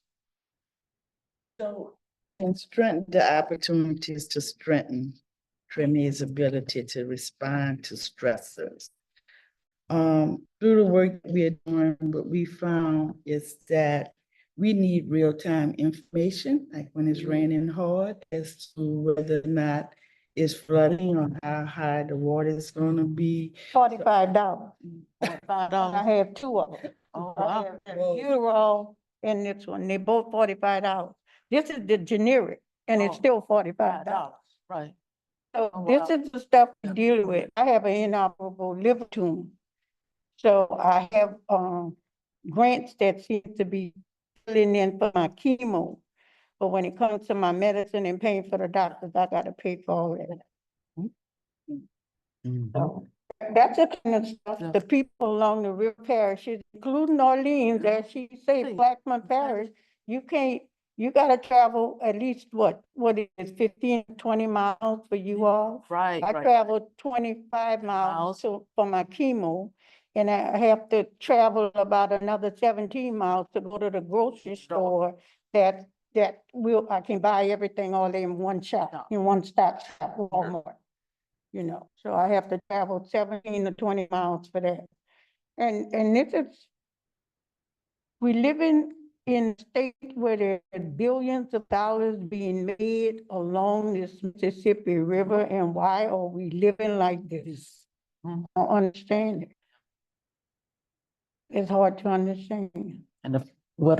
So, and strengthen the opportunities to strengthen Tremy's ability to respond to stressors. Through the work we are doing, what we found is that we need real-time information, like when it's raining hard, as to whether or not it's flooding or how high the water is gonna be. $45. I have two of them. Oh, I wow. have the Euro and this one, they both $45. This is the generic, and it's still $45. Right. So Oh, this wow. is the stuff we're dealing with. I have an inoperable liver tumor. So I have grants that seem to be filling in for my chemo. But when it comes to my medicine and paying for the doctors, I gotta pay for all that. So that's the kind of stuff, the people along the river parishes, including Orleans, as she say, Blackman Parish, you gotta travel at least what it is, 15, 20 miles for you all. Right. I traveled 25 miles for my chemo, and I have to travel about another 17 miles to go to the grocery store that I can buy everything all in one shop, in one stop shop, Walmart. So I have to travel 17 to 20 miles for that. And this is, we live in a state where there are billions of dollars being made along this Mississippi River, and why are we living like this? I don't understand it. It's hard to understand. And the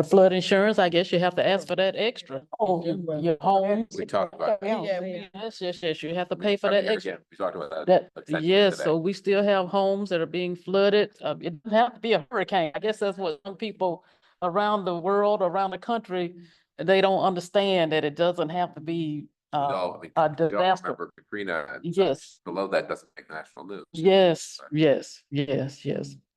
flood insurance, I guess you have to ask for that extra. Oh, Your home. We talked about that. Yes, you have to pay for that extra. Again, we talked about that. extensively Yes, today. so we still have homes that are being flooded. It doesn't have to be a hurricane. I guess that's what some people around the world, around the country, they don't understand that it doesn't have to be No, I mean, a we all disaster. remember Katrina. And Yes. below that doesn't make national news. Yes, yes.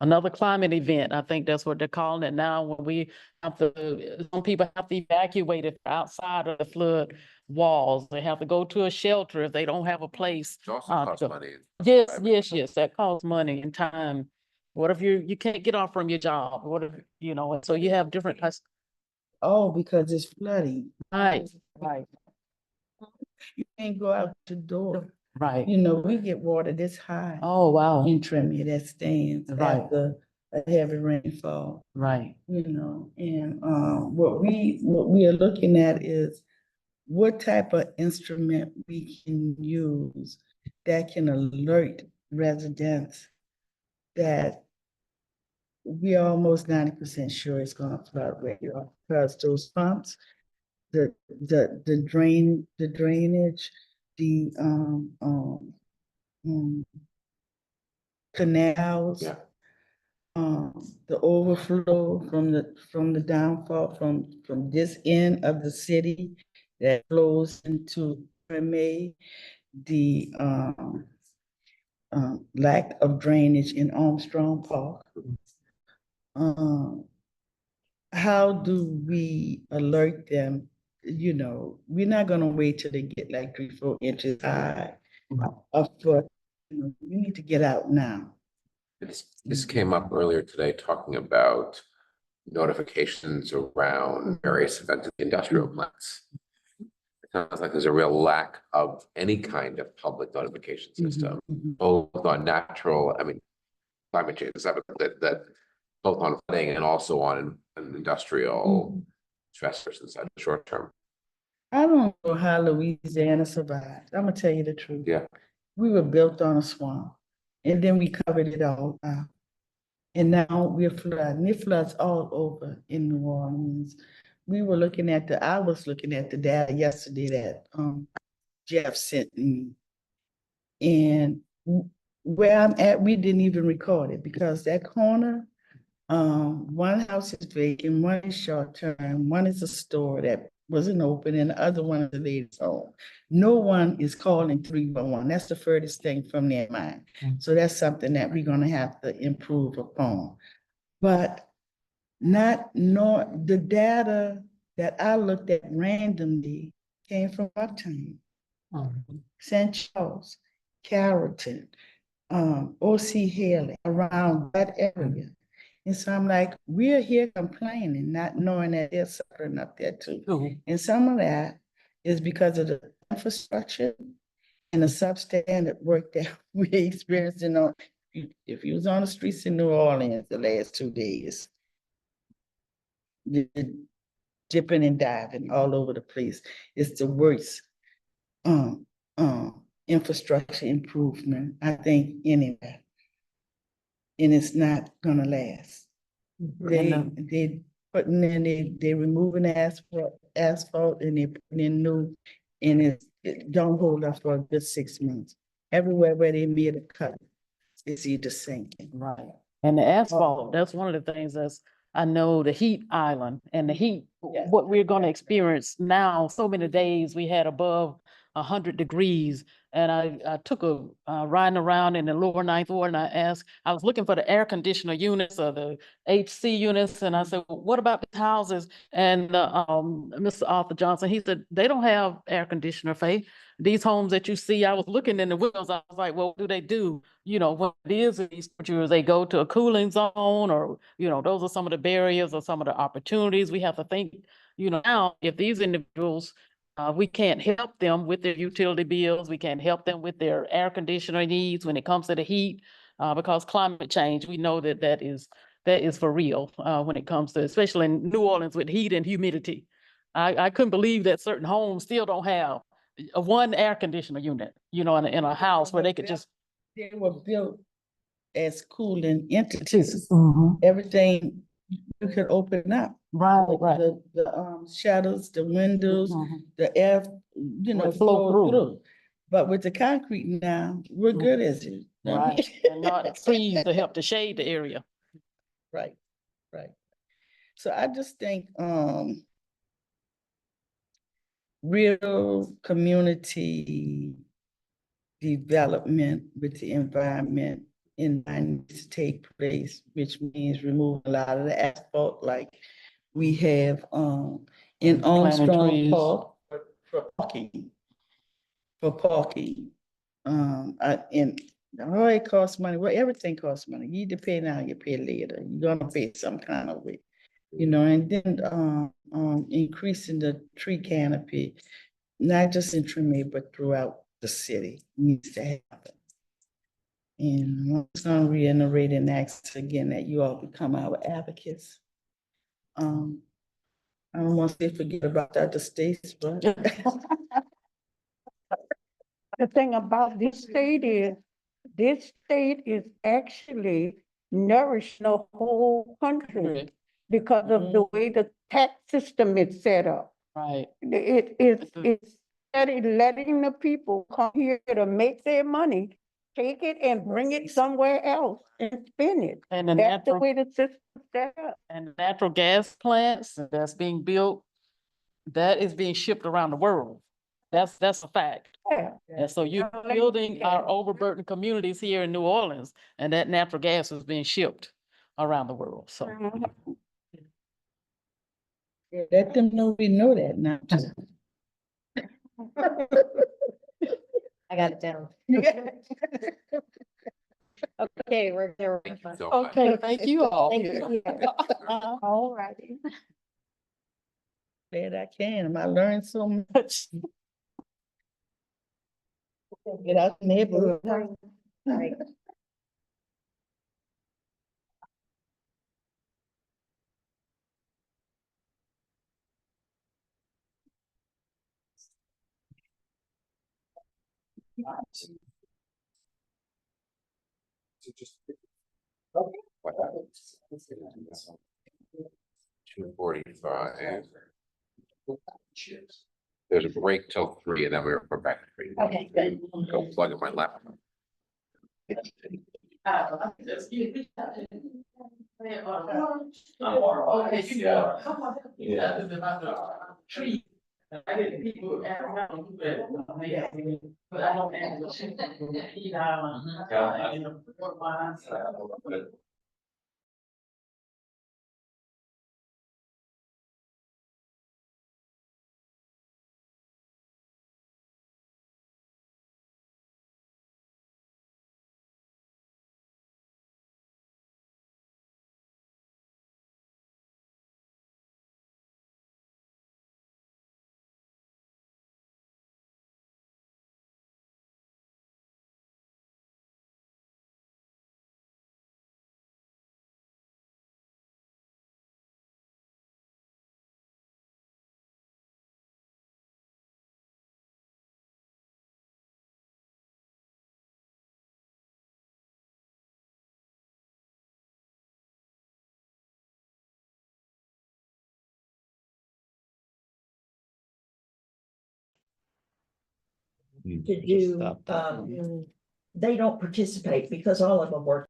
Another climate event. I think that's what they're calling it now, when we have to, some people have to evacuate if they're outside of the flood walls. They have to go to a shelter if they don't have a place. It also to costs go. money. Yes, that costs money and time. What if you can't get off from your job? What if, and so you have different types. Oh, because it's flooding. Right. You can't go out the door. Right. We get water this high. Oh, wow. In Tremia that stands Right. after a heavy rainfall. Right. And what we are looking at is what type of instrument we can use that can alert residents that we are almost 90% sure it's gonna flood regular, because those pumps, the drainage, the canals. Yeah. The overflow from the downfall from this end of the city that flows into May, the lack of drainage in Armstrong Park. How do we alert them? We're not gonna wait till they get like 3-4 inches high. A foot. You need to get out now. This came up earlier today, talking about notifications around various events in the industrial plants. It sounds like there's a real lack of any kind of public notification system, both on natural, I mean, climate change, that both on flooding and also on an industrial stressors inside the short term. I don't know how Louisiana survived. I'm gonna tell you the truth. Yeah. We were built on a swamp, and then we covered it all up. And now we're flooding. It floods all over in New Orleans. I was looking at the data yesterday that Jeff sent me. And where I'm at, we didn't even record it because that corner, one house is vacant, one is short term, one is a store that wasn't open, and the other one is a lady's home. No one is calling 311. That's the furthest thing from their mind. So that's something that we're gonna have to improve upon. But the data that I looked at randomly came from Uptown, St. Charles, Carrollton, O.C. Haley, around that area. And so I'm like, we're here complaining, not knowing that they're suffering up there too. And some of that is because of the infrastructure and the substandard work that we experienced if you was on the streets in New Orleans the last 2 days, dipping and diving all over the place. It's the worst infrastructure improvement, I think, anywhere. And it's not gonna last. They putting in, they removing the asphalt and they putting in new, and it don't hold up for a good 6 months. Everywhere where they made a cut, it's either sinking. Right. And the asphalt, that's one of the things that's, I know the heat island and the heat, what we're gonna experience now, so many days we had above 100 degrees. And I took a riding around in the lower ninth ward and I was looking for the air conditioner units or the HC units. And I said, well, what about the houses? And Mr. Arthur Johnson, he said, they don't have air conditioner, Faye. These homes that you see, I was looking in the windows, I was like, well, what do they do? You know, what it is in these structures, they go to a cooling zone or, you know, those are some of the barriers or some of the opportunities. We have to think, you know, now if these individuals, we can't help them with their utility bills. We can't help them with their air conditioner needs when it comes to the heat, because climate change, we know that is for real when it comes to, especially in New Orleans with heat and humidity. I couldn't believe that certain homes still don't have one air conditioner unit, you know, in a house where they could just. They were built as cooling entities. Everything you could open up. Right. The shutters, the windows, the air, you know, flow through. But with the concrete now, we're good as it. Right. And not trees to help to shade the area. Right. So I just think real community development with the environment in mind needs to take place, which means remove a lot of the asphalt like we have in Armstrong Park for parking. And it costs money. Well, everything costs money. You either pay now, you pay later. You're gonna pay some kind of way, you know. And then increasing the tree canopy, not just in Treme, but throughout the city needs to happen. And I'm just gonna reiterate and ask again that you all become our advocates. I don't want to say forget about the other states, but The thing about this state is actually nourishing the whole country because of the way the tax system is set up. Right. It's letting the people come here to make their money, take it and bring it somewhere else and spend it. And that's the way the system is set up. And the natural gas plants that's being built, that is being shipped around the world. That's a fact. Yeah. And so you're building our overburdened communities here in New Orleans, and that natural gas is being shipped around the world, so. Let them know we know that now. I got it down. Okay, we're there. So much. Okay, thank you all. Thank you. All righty. Bet I can. I learned so much. Get out the neighborhood. Right. What happens? 2:45. There's a break till 3 and then we're back to 3. Okay, good. Go plug in my laptop. To do, they don't participate because all of them work